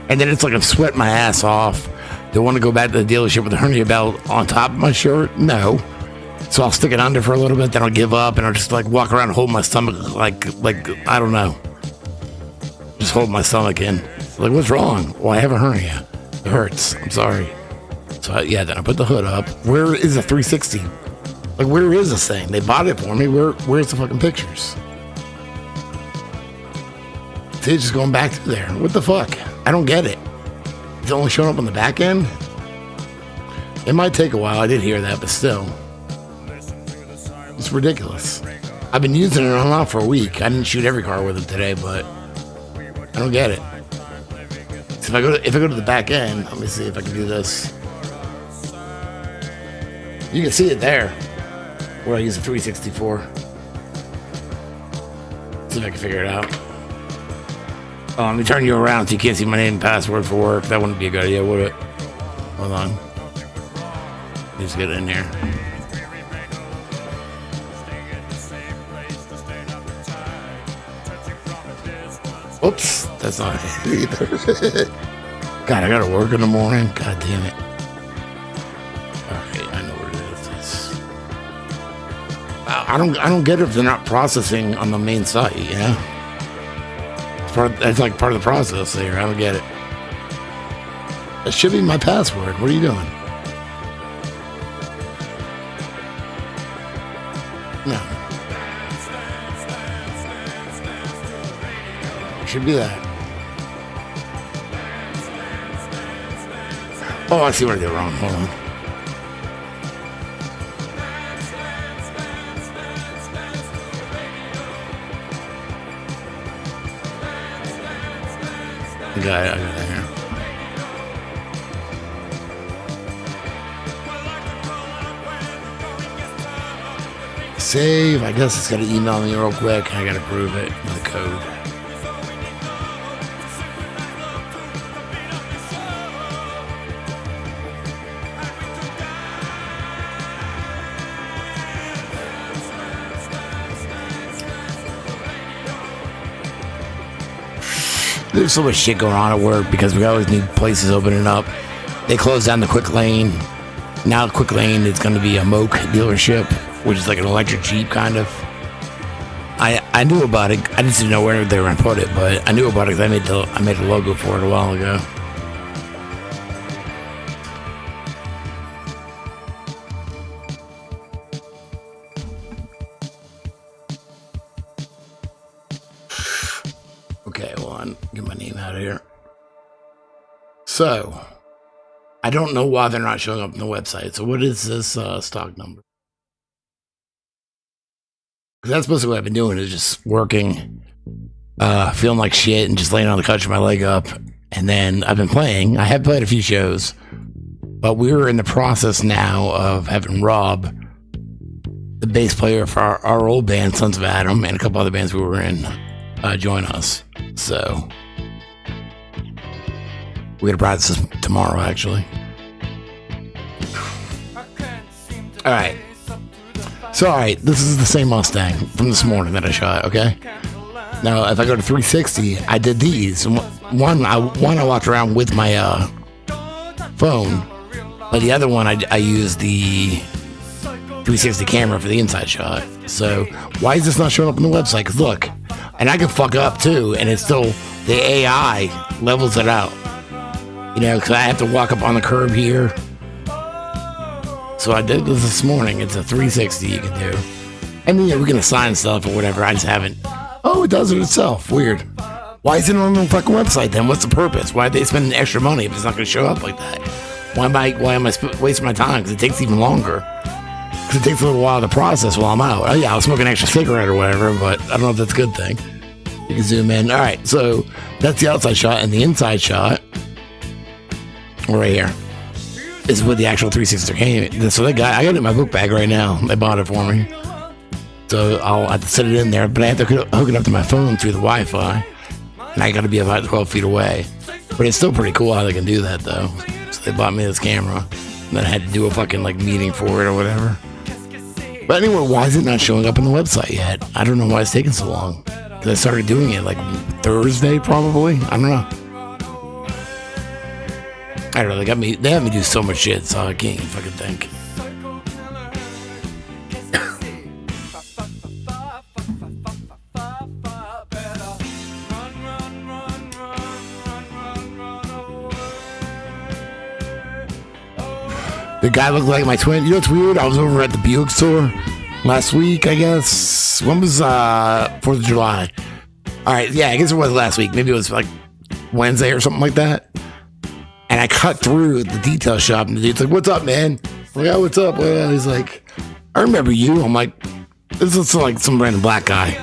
And then it's like I'm sweating my ass off. Do I want to go back to the dealership with a hernia belt on top of my shirt? No. So I'll stick it under for a little bit, then I'll give up, and I'll just like walk around and hold my stomach like I don't know. Just hold my stomach in. Like, what's wrong? Well, I have a hernia. It hurts. I'm sorry. So then I put the hood up. Where is the 360? Like, where is this thing? They bought it for me. Where's the fucking pictures? It's just going back to there. What the fuck? I don't get it. It's only showing up on the back end? It might take a while. I did hear that, but still. It's ridiculous. I've been using it on and off for a week. I didn't shoot every car with it today, but I don't get it. So if I go to the back end, let me see if I can do this. You can see it there, where I use a 364. See if I can figure it out. Oh, let me turn you around so you can't see my name and password for work. That wouldn't be a good idea, would it? Hold on. Just get in here. Oops, that's not it either. God, I gotta work in the morning. God damn it. Okay, I know where it is. I don't get it if they're not processing on the main site, you know? That's like part of the process there. I don't get it. That should be my password. What are you doing? No. It should be that. Oh, I see what I did wrong. Hold on. I got it here. Save. I guess it's got to email me real quick. I got to prove it with the code. There's so much shit going on at work because we always need places opening up. They closed down the Quick Lane. Now Quick Lane is going to be a Moke dealership, which is like an electric Jeep kind of. I knew about it. I just didn't know where they were going to put it, but I knew about it because I made a logo for it a while ago. Okay, hold on. Get my name out of here. So, I don't know why they're not showing up on the website. So, what is this stock number? Because that's basically what I've been doing is just working feeling like shit and just laying on the couch with my leg up. And then I've been playing. I have played a few shows, but we're in the process now of having Rob, the bass player for our old band, Sons of Adam, and a couple other bands we were in, join us. So we're gonna practice this tomorrow, actually. All right. So, all right, this is the same Mustang from this morning that I shot, okay? Now, if I go to 360, I did these. One, I walked around with my phone, but the other one, I used the 360 camera for the inside shot. So, why is this not showing up on the website? Because look, and I can fuck up too, and it's still, the AI levels it out. You know, because I have to walk up on the curb here. So I did this morning. It's a 360 you can do. I mean, yeah, we can assign stuff or whatever. I just haven't. Oh, it does it itself. Weird. Why is it on the fucking website then? What's the purpose? Why are they spending extra money if it's not going to show up like that? Why am I wasting my time? Because it takes even longer. Because it takes a little while to process while I'm out. Oh, yeah, I'll smoke an extra cigarette or whatever, but I don't know if that's a good thing. You can zoom in. All right, so that's the outside shot, and the inside shot, right here, is with the actual 360 came. So I got it in my book bag right now. They bought it for me. So I'll have to set it in there, but I have to hook it up to my phone through the Wi-Fi. And I got to be about 12 feet away. But it's still pretty cool how they can do that, though. So they bought me this camera. And then I had to do a fucking, like, meeting for it or whatever. But anyway, why is it not showing up on the website yet? I don't know why it's taking so long. Because I started doing it, like, Thursday, probably. I don't know. I don't know, they have me do so much shit, so I can't even fucking think. The guy looked like my twin. You know what's weird? I was over at the Buick store last week, I guess. When was 4th of July? All right, yeah, I guess it was last week. Maybe it was like Wednesday or something like that. And I cut through the detail shop, and the dude's like, "What's up, man?" I'm like, "Oh, what's up?" Well, he's like, "I remember you." I'm like, "This is like some random black guy."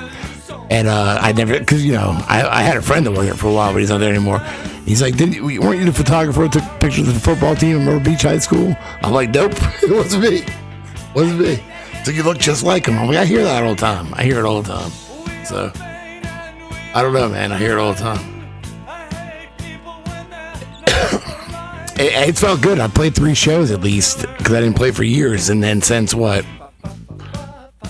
And I never, because, you know, I had a friend that worked here for a while, but he's not there anymore. He's like, weren't you the photographer who took pictures of the football team in Myrtle Beach High School? I'm like, "Nope, it wasn't me. Wasn't me." So you look just like him. I'm like, I hear that all the time. I hear it all the time. So, I don't know, man. I hear it all the time. It felt good. I played 3 shows at least, because I didn't play for years. And then since what?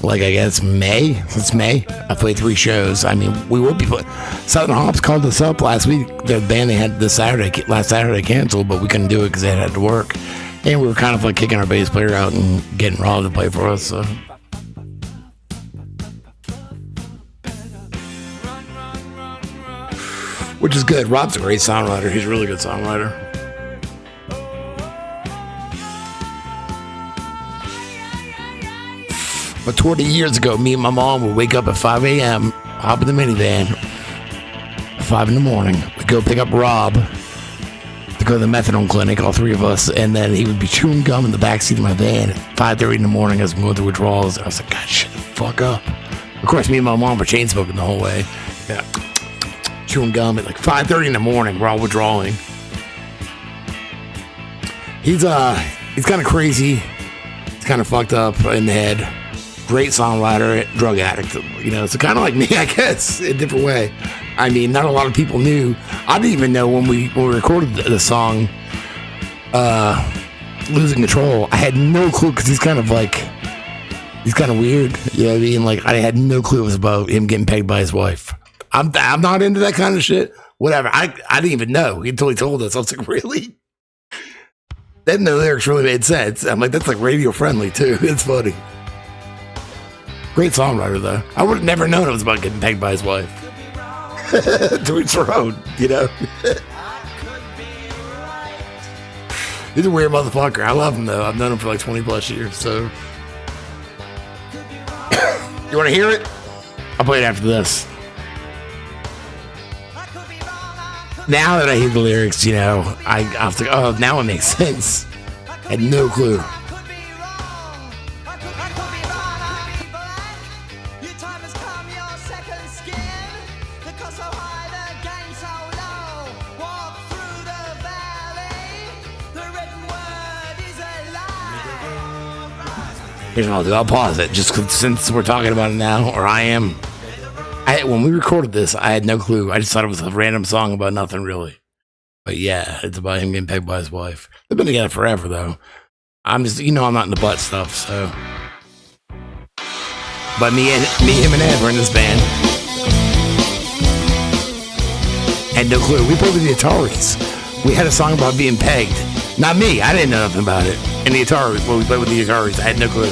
Like, I guess May? Since May, I played 3 shows. I mean, we will be playing. Southern Hops called us up last week. The band they had last Saturday canceled, but we couldn't do it because they had to work. And we were kind of like kicking our bass player out and getting Rob to play for us. So. Which is good. Rob's a great songwriter. He's a really good songwriter. But 20 years ago, me and my mom would wake up at 5 a.m., hop in the minivan, at 5 in the morning. We'd go pick up Rob to go to the methadone clinic, all 3 of us, and then he would be chewing gum in the backseat of my van at 5:30 in the morning as we go through withdrawals. I was like, "God, shut the fuck up." Of course, me and my mom were chain smoking the whole way. Yeah. Chewing gum at like 5:30 in the morning. We're all withdrawing. He's kind of crazy. He's kind of fucked up in the head. Great songwriter, drug addict, you know, so kind of like me, I guess, in a different way. I mean, not a lot of people knew. I didn't even know when we recorded the song, Losing Control. I had no clue, because he's kind of weird, you know what I mean? Like, I had no clue it was about him getting pegged by his wife. I'm not into that kind of shit. Whatever. I didn't even know until he told us. I was like, really? Then the lyrics really made sense. I'm like, that's like radio friendly too. It's funny. Great songwriter, though. I would have never known it was about getting pegged by his wife. To each their own, you know? He's a weird motherfucker. I love him, though. I've known him for like 20 plus years, so. You want to hear it? I'll play it after this. Now that I hear the lyrics, you know, I was like, oh, now it makes sense. I had no clue. Your time has come, your second skin. Because Here's what I'll do. I'll pause it just since we're talking about it now, or I am. When we recorded this, I had no clue. I just thought it was a random song about nothing really. But yeah, it's about him getting pegged by his wife. They've been together forever though. I'm just, I'm not into butt stuff, so. But me, him, and Ed were in this band. Had no clue. We played with the Ataris. We had a song about being pegged. Not me. I didn't know nothing about it. And the Ataris, when we played with the Ataris, I had no clue.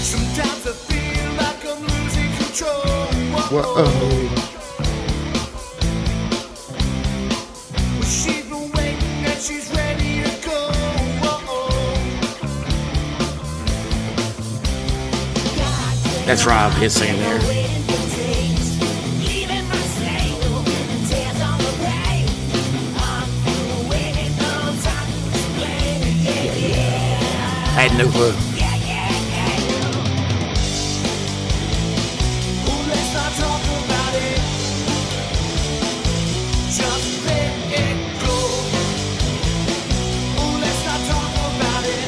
Sometimes I feel like I'm losing control. Whoa. Well, she's been waiting and she's ready to go. That's Rob. He's singing there. I had no clue. Let's not talk about it. Just let it go. Let's not talk about it.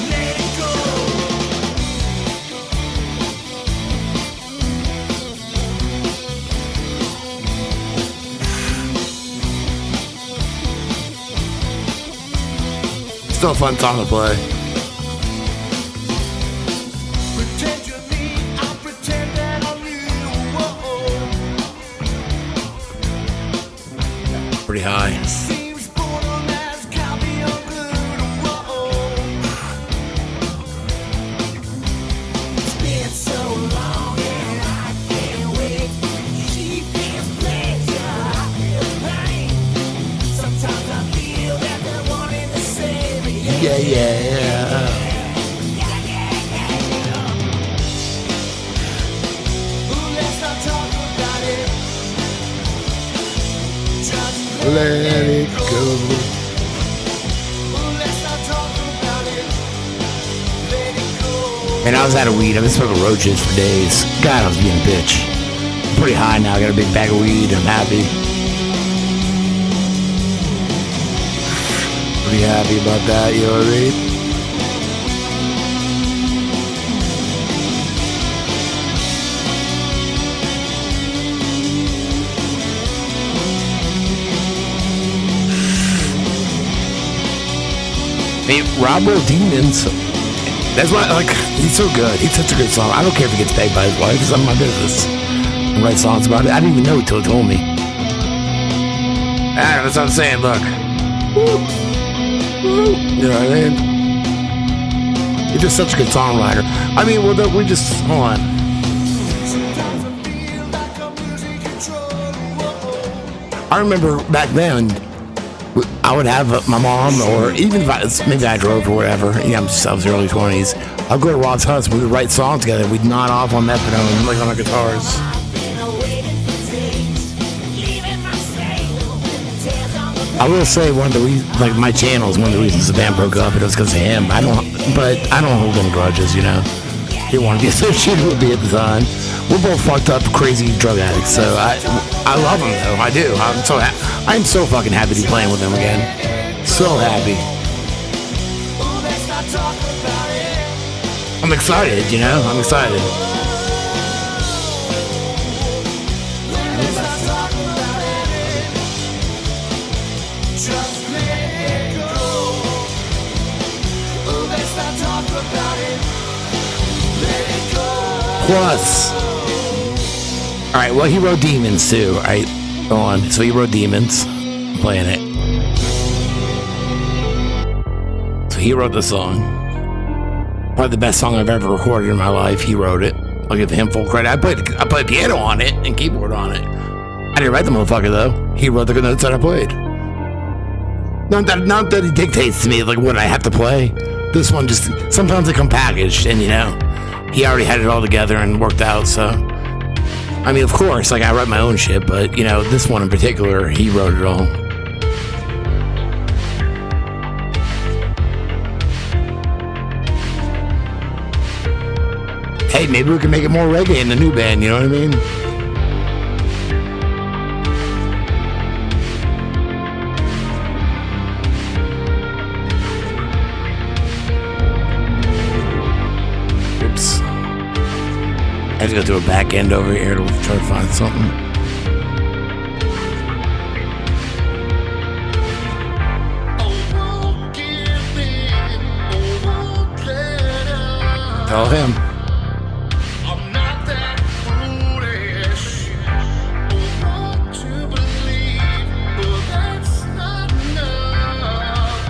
Let it go. Still a fun song to play. Pretend you're me, I'll pretend that I'm you. Pretty high. Seems boredom has got me unglued. It's been so long and I can't wait. She feels pleasure, I feel pain. Sometimes I feel that they're wanting to save me. Yeah. Let's not talk about it. Just Let it go. let's not talk about it. Let it go. Man, I was out of weed. I've been smoking roaches for days. God, I was being a bitch. I'm pretty high now. I got a big bag of weed. I'm happy. Pretty happy about that, you know what I mean? Hey, Robo Demons. That's why, he's so good. He's such a good song. I don't care if he gets paid by his wife. It's none of my business. I write songs about it. I didn't even know until he told me. That's what I'm saying. Look. Woo. You know what I mean? He's just such a good songwriter. I mean, hold on. Sometimes I feel like I'm losing control. I remember back then, I would have my mom, or even if maybe I drove or whatever. I was early 20s. I'd go to Rob's house. We would write songs together. We'd nod off on methadone, like on our guitars. I will say one of the reasons, my channel is one of the reasons the band broke up. It was because of him. I don't hold any grudges. He didn't want to be associated with me at the time. We're both fucked up, crazy drug addicts. So I love him though. I do. I'm so fucking happy to be playing with him again. So happy. I'm excited. I'm excited. Just let it go. Let's not talk about it. Let it go. Plus, all right. Well, he wrote Demons too. All right, go on. So he wrote Demons. I'm playing it. So he wrote the song. Probably the best song I've ever recorded in my life. He wrote it. I'll give him full credit. I played piano on it and keyboard on it. I didn't write the motherfucker though. He wrote the notes that I played. Not that he dictates to me what I have to play. This one just sometimes they come packaged, and he already had it all together and worked out. So, I mean, of course, I write my own shit, but this one in particular, he wrote it all. Hey, maybe we can make it more reggae in the new band. You know what I mean? have to go to a back end over here to try to find something. Tell him. I'm not that foolish. I want to believe, but that's not enough.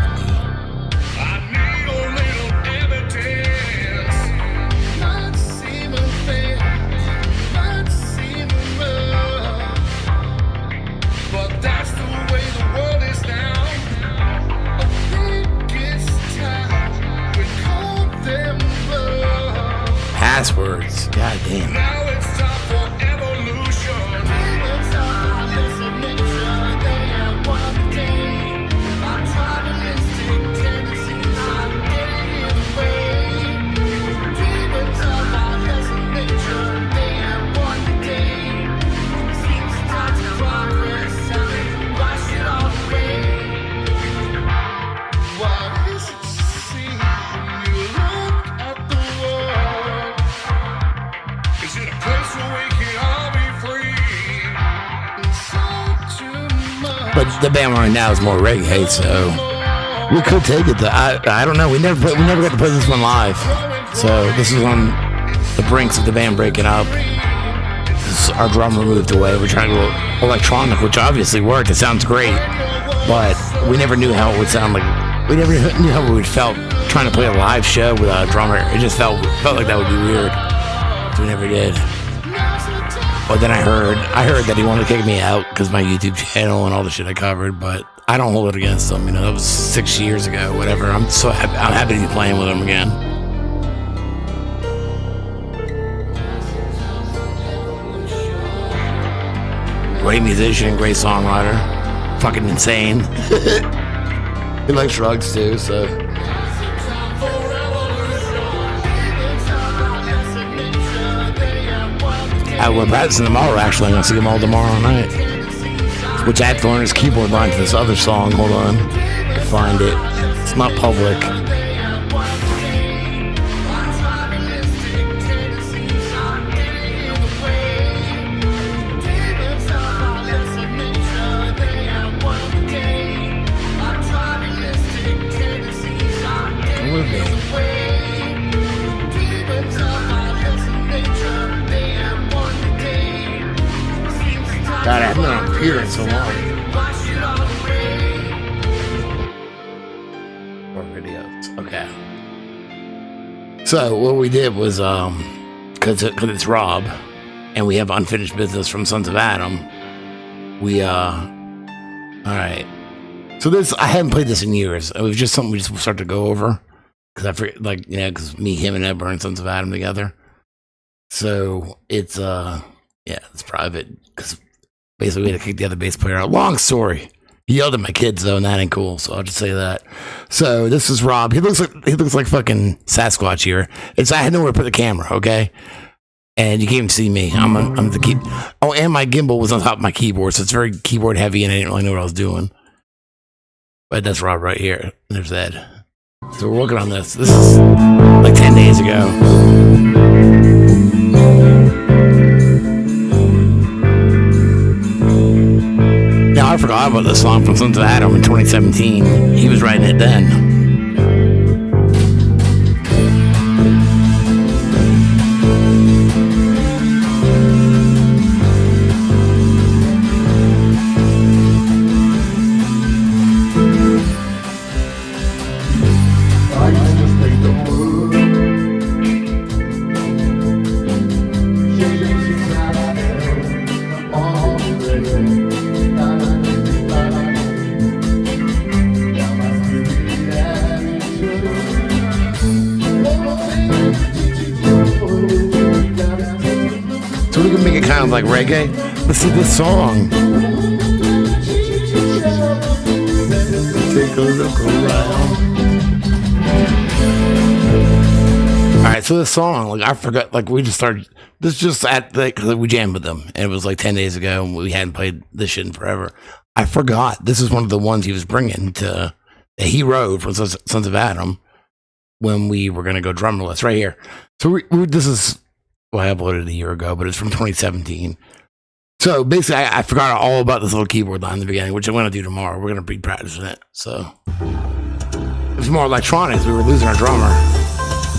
I need a little evidence. Not seeming fair, not seeming love. But that's the way the world is now. I think it's time we call them love. Passwords. God damn. Now it's time for evolution. Demons are listening to their one day. Our tribalistic tendencies are getting in the way. Demons are listening to their one day. Seems time to progress, and wash it all away. What is it you see when you look at the world? Is it a place where we can all be free? It's so too much. But the band right now is more reggae, so we could take it. I don't know. We never got to play this one live. So this is on the brinks of the band breaking up. Our drummer moved away. We're trying to go electronic, which obviously worked. It sounds great, but we never knew how it would sound like. We never knew how we would felt trying to play a live show without a drummer. It just felt like that would be weird. So we never did. But then I heard that he wanted to kick me out because my YouTube channel and all the shit I covered. But I don't hold it against him. You know, that was 6 years ago. Whatever. I'm so happy. I'm happy to be playing with him again. Great musician, great songwriter, fucking insane. He likes drugs too, so. We're practicing tomorrow, actually. I'm going to see them all tomorrow night. Which I have to learn his keyboard line to this other song. Hold on. I can find it. It's not public. God, I haven't been on Peter in so long. More videos. Okay. So what we did was, cause it's Rob, and we have unfinished business from Sons of Adam. We all right. So this, I haven't played this in years. It was just something we just started to go over, cause I forget, like, you know, cause me, him, and Ed were in Sons of Adam together. So it's yeah, it's private, cause basically we had to kick the other bass player out. Long story. He yelled at my kids though, and that ain't cool. So I'll just say that. So this is Rob. He looks like fucking Sasquatch here. I had nowhere to put the camera, okay? And you can't even see me. I'm the key. Oh, and my gimbal was on top of my keyboard, so it's very keyboard heavy, and I didn't really know what I was doing. But that's Rob right here. There's Ed. So we're working on this. This is like 10 days ago. Now, I forgot about this song from Sons of Adam in 2017. He was writing it then. So we can make it kind of like reggae. Let's see this song. Take a look around. Alright, so this song, like I forgot, like we just started, this just at the, we jammed with them, and it was like 10 days ago, and we hadn't played this shit in forever. I forgot, this is one of the ones he was bringing to, that he wrote from Sons of Adam when we were going to go drummerless right here. So this is Well, I uploaded it a year ago, but it's from 2017. So basically, I forgot all about this little keyboard line in the beginning, which I'm going to do tomorrow. We're going to be practicing it. So it's more electronics. We were losing our drummer.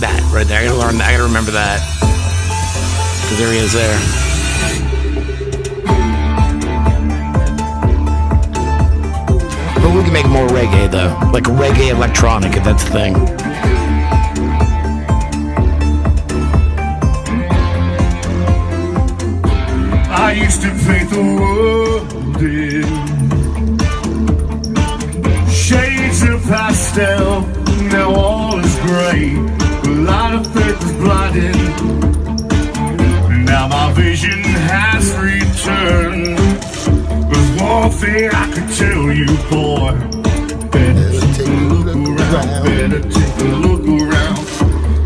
That right there. I got to learn that. I got to remember that. Because there he is there. But we can make more reggae, though. Like reggae electronic, if that's the thing. I used to paint the world in shades of pastel. Now all is gray. A lot of faith is blinded. Now my vision has returned. There's one thing I could tell you, boy. Better take a look around. Better take a look around.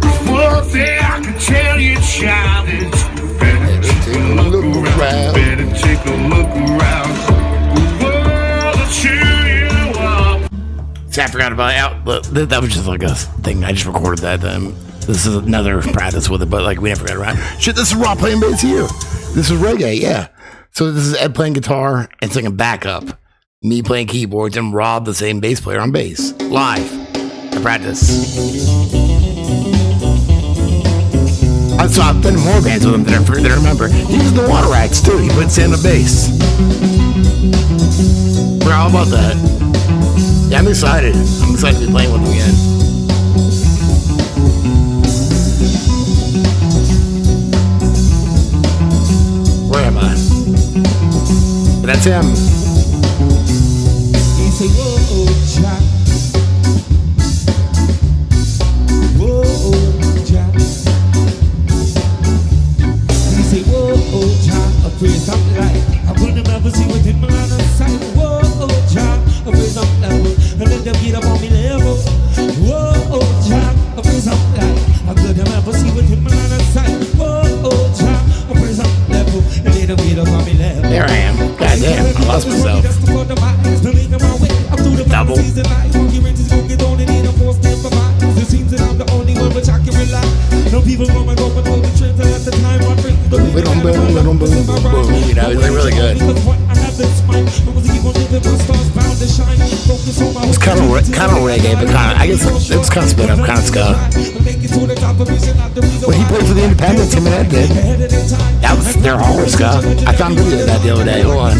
There's one thing I could tell you, child. It's better take a look around. Better take a look around. The world will cheer you up. See, I forgot about it. That was just like a thing. I just recorded that. This is another practice with it, but like we never got around. Shit, this is Rob playing bass here. This is reggae, yeah. So this is Ed playing guitar and singing backup. Me playing keyboards and Rob, the same bass player, on bass. Live. I practice. I've done more bands with him than I remember. He was the Water Rats too. He played stand up bass. We're all about that. Yeah, I'm excited. I'm excited to be playing with him again. Where am I? But that's him. He say, whoa, Jack. Whoa, Jack. He say, whoa, Jack. A praise of life. I will never see within my line of sight. Whoa, Jack. A praise of life. And let them get up on me level. Whoa, Jack. A praise of life. I will never see within my line of sight. Whoa, Jack. A praise of level. And let them get up on me level. There I am. God damn, I lost myself. Double. You know, they're really good. It's kind of reggae, but I guess it was kind of split up, kind of ska. When he played for the Independents, him and Ed did. That was their horror ska. I found a video of that the other day. Hold on.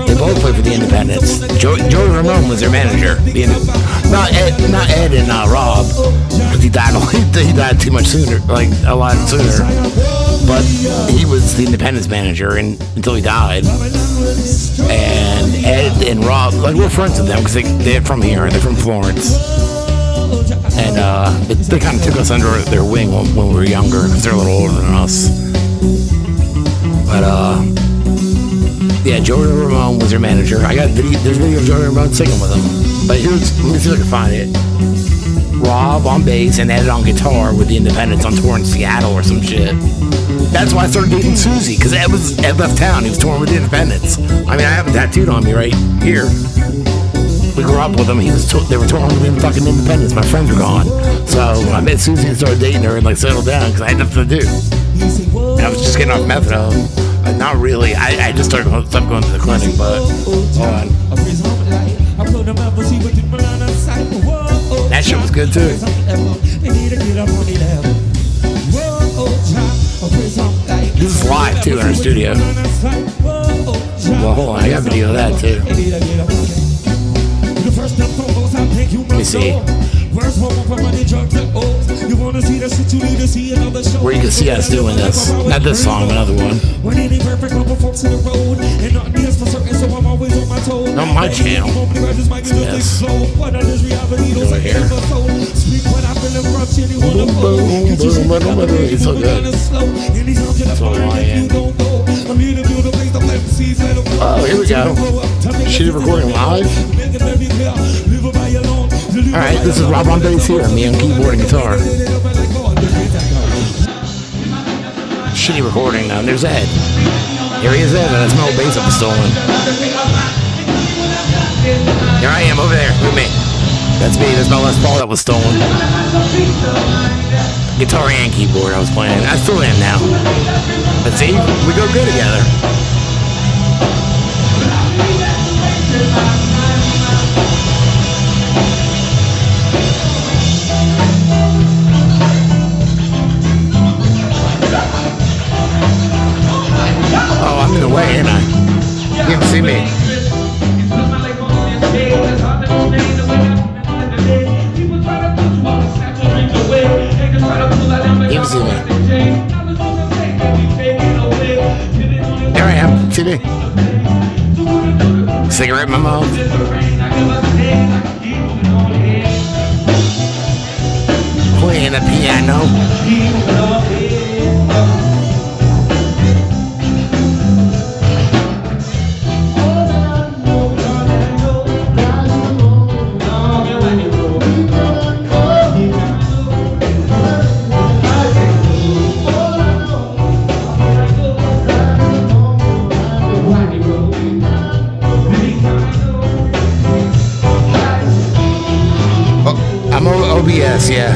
They both played for the Independents. Joey Ramone was their manager. Not Ed and Rob, because he died too much sooner, like a lot sooner. But he was the Independents manager until he died. And Ed and Rob, like, we're friends with them because they're from here. They're from Florence. And they kind of took us under their wing when we were younger because they're a little older than us. But yeah, Joey Ramone was their manager. I got there's video of Joey Ramone singing with him. But let me see if I can find it. Rob on bass and Ed on guitar with the Independents on tour in Seattle or some shit. That's why I started dating Susie, because Ed left town. He was touring with the Independents. I mean, I have him tattooed on me right here. We grew up with him. They were touring with the fucking Independents. My friends were gone. So when I met Susie and started dating her and like settled down because I had nothing to do. And I was just getting off methadone. Not really. I just stopped going to the clinic, but hold on. That shit was good too. This is live too in our studio. Well, hold on. I got video of that too. Let me see. Where you can see us doing this. Not this song, another one. On my channel. Yes. Over here. It's so good. That's what I am. Oh, here we go. She's recording live. Alright, this is Rob on bass here, me on keyboard and guitar. Shitty recording now. There's Ed. Here he is, Ed, and that's my old bass that was stolen. Here I am over there with me. That's me. That's my Les Paul that was stolen. Guitar and keyboard I was playing. I still am now. But see, we go good together. Oh, I'm in the way, ain't I? You can't see me. You can see me. There I am. See me? Cigarette in my mouth. Playing the piano. I'm OBS, yeah.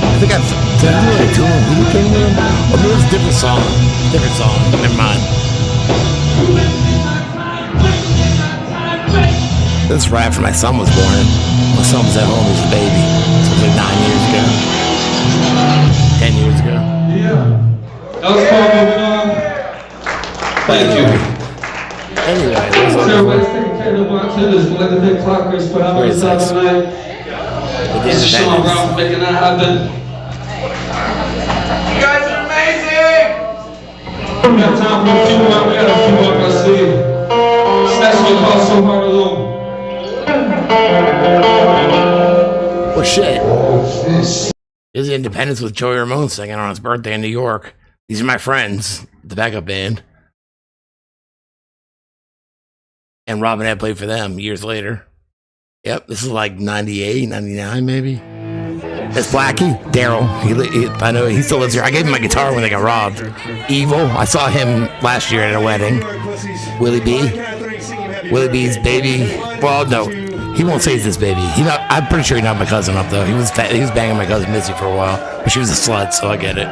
I think I've did I do like 2 Voodoo King with him? Oh, maybe it's a different song. Different song. Never mind. This is right after my son was born. My son was at home as a baby. So it was like 9 years ago. 10 years ago. Yeah. That was fun moving on. Thank you. Anyway, So everybody's taking care of the bartenders, but like the big clockers for having us out tonight. This is Sean Brown for making that happen. You guys are amazing! We got time for a few more. We got a few more. I see. That's what costs so hard alone. well, shit. This is Independence with Joey Ramone singing on his birthday in New York. These are my friends, the backup band. And Robin had played for them years later. Yep, this is like 98, 99 maybe. That's Blackie, Daryl. I know he still lives here. I gave him my guitar when they got robbed. Evil, I saw him last year at a wedding. Willie B. Willie B's baby. Well, no, he won't say he's his baby. I'm pretty sure he knocked my cousin up though. He was banging my cousin Missy for a while, but she was a slut, so I get it.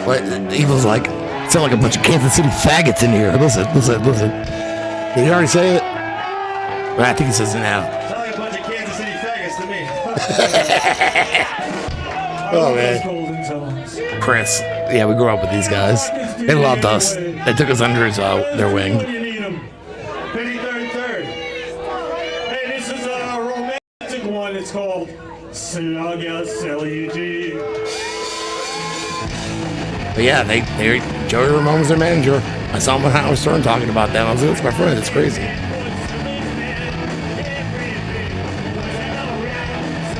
What? Evil's like, sound like a bunch of Kansas City faggots in here. Listen. Did he already say it? Well, I think he says it now. Sound like a bunch of Kansas City faggots to me. Oh, man. Chris. Yeah, we grew up with these guys. They loved us. They took us under their wing. You need 'em. Penny third. Hey, this is a romantic one. It's called Slug S-L-U-G. But yeah, Joey Ramone was their manager. I saw him when I was starting talking about them. I was like, that's my friend. It's crazy.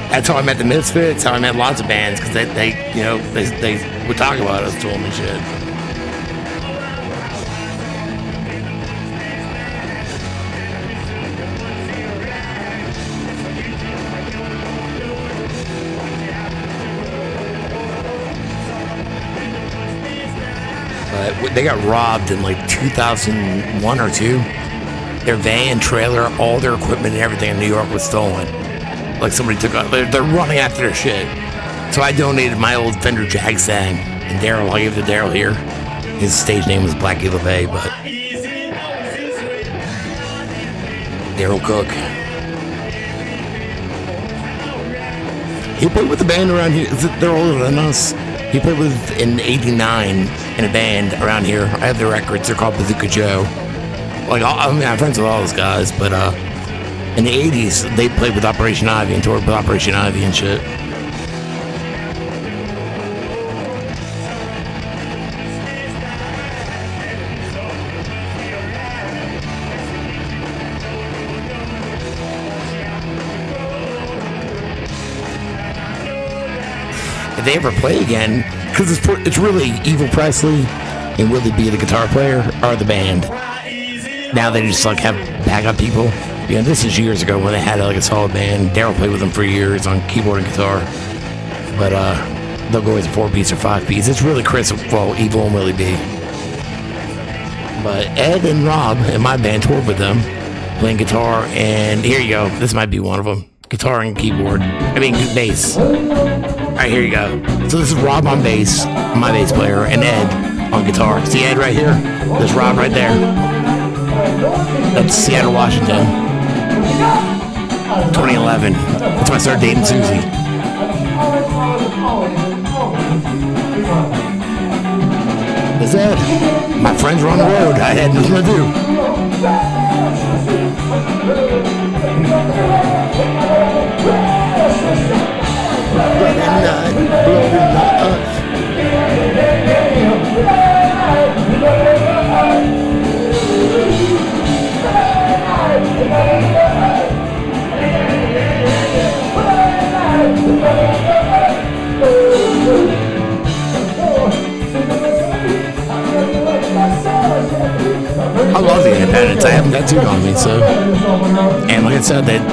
That's how I met the Misfits. How I met lots of bands because they would talk about us to them and shit. But they got robbed in like 2001 or 2. Their van, trailer, all their equipment and everything in New York was stolen. Like somebody took out, they're running after their shit. So I donated my old Fender Jag-Sang, and Daryl, I gave it to Daryl here. His stage name was Blackie LeVay, but Daryl Cook. He played with the band around here. They're older than us. He played with in '89 in a band around here. I have the records. They're called Bazooka Joe. Like, I'm friends with all those guys, but in the '80s, they played with Operation Ivy and toured with Operation Ivy and shit. if they ever play again, because it's really Evil Presley and Willie B, the guitar player, are the band. Now they just like have backup people. Yeah, this is years ago when they had like a solid band. Daryl played with them for years on keyboard and guitar. But they'll go as a 4-piece or 5-piece. It's really Evil and Willie B. But Ed and Rob in my band toured with them, playing guitar, and here you go. This might be one of them. Guitar and keyboard. Bass. All right, here you go. So this is Rob on bass, my bass player, and Ed on guitar. See Ed right here? There's Rob right there. That's Seattle, Washington. 2011. That's when I started dating Susie. There's Ed. My friends were on the road. I had nothing to do. I love the Independents. I have them tattooed on me, so. And like I said, they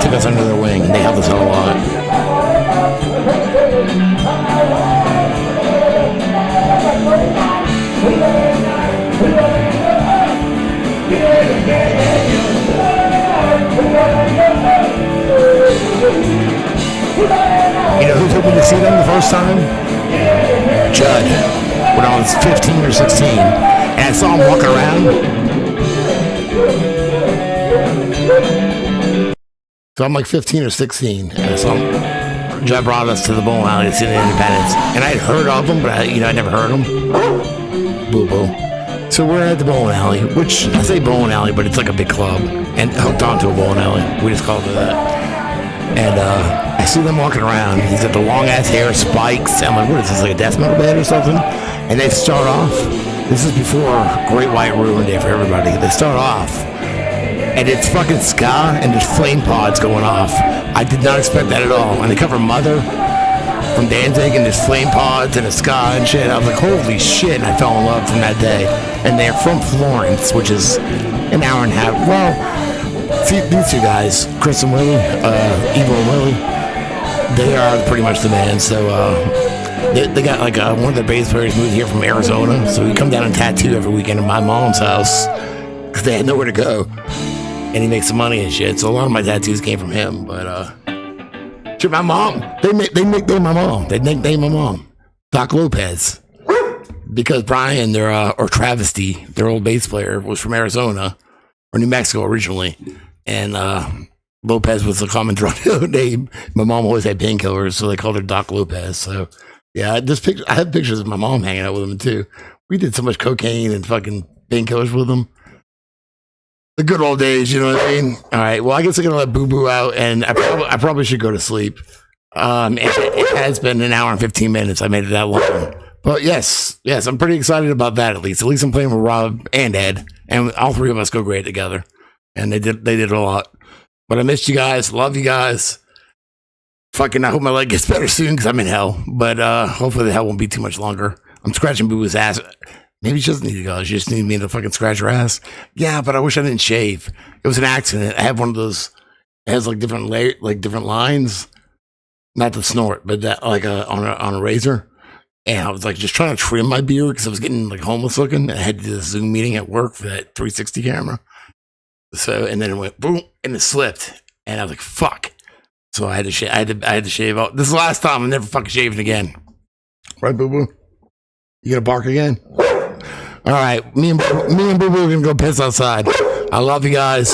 took us under their wing. They helped us out a lot. You know who took me to see them the first time? Judd, when I was 15 or 16. And I saw him walking around. So I'm like 15 or 16. And I saw him. Judd brought us to the bowling alley to see the Independents. And I'd heard of them, but I never heard them. Boo boo. So we're at the bowling alley, which I say bowling alley, but it's like a big club. And hooked onto a bowling alley. We just called it that. And I see them walking around. He's got the long ass hair, spikes. I'm like, what is this, like a death metal band or something? And they start off. This is before Great White ruined it for everybody. They start off, and it's fucking ska, and there's flame pods going off. I did not expect that at all. And they cover Mother from Danzig, and there's flame pods and a ska and shit. I was like, holy shit! And I fell in love from that day. And they're from Florence, which is an hour and a half. Well, see, these two guys, Chris and Willie, Evil and Willie, they are pretty much the band. So they got like one of their bass players moved here from Arizona, so he come down and tattoo every weekend at my mom's house because they had nowhere to go, and he makes some money and shit. So a lot of my tattoos came from him. But my mom, they nicknamed my mom. They nicknamed my mom Doc Lopez because Brian, or Travesty, their old bass player, was from Arizona or New Mexico originally, and Lopez was a common drug name. My mom always had painkillers, so they called her Doc Lopez. So yeah, I have pictures of my mom hanging out with him too. We did so much cocaine and fucking painkillers with them. The good old days, you know what I mean? All right, well, I guess I'm gonna let Boo Boo out, and I probably should go to sleep. It has been an hour and 15 minutes. I made it that long. But yes, I'm pretty excited about that. At least I'm playing with Rob and Ed, and all three of us go great together. And they did a lot. But I missed you guys. Love you guys. Fucking, I hope my leg gets better soon because I'm in hell. But hopefully the hell won't be too much longer. I'm scratching Boo Boo's ass. Maybe she doesn't need to go. She just needs me to fucking scratch her ass. Yeah, but I wish I didn't shave. It was an accident. I have one of those. It has like different different lines. Not to snort, but that like on a razor. And I was like just trying to trim my beard because I was getting like homeless looking. I had to do a Zoom meeting at work for that 360 camera. So, and then it went boom and it slipped. And I was like, fuck. So I had to I had to shave out. This is the last time. I'm never fucking shaving again. Right, Boo Boo? You gonna bark again? All right. Me and Boo Boo are gonna go piss outside. I love you guys.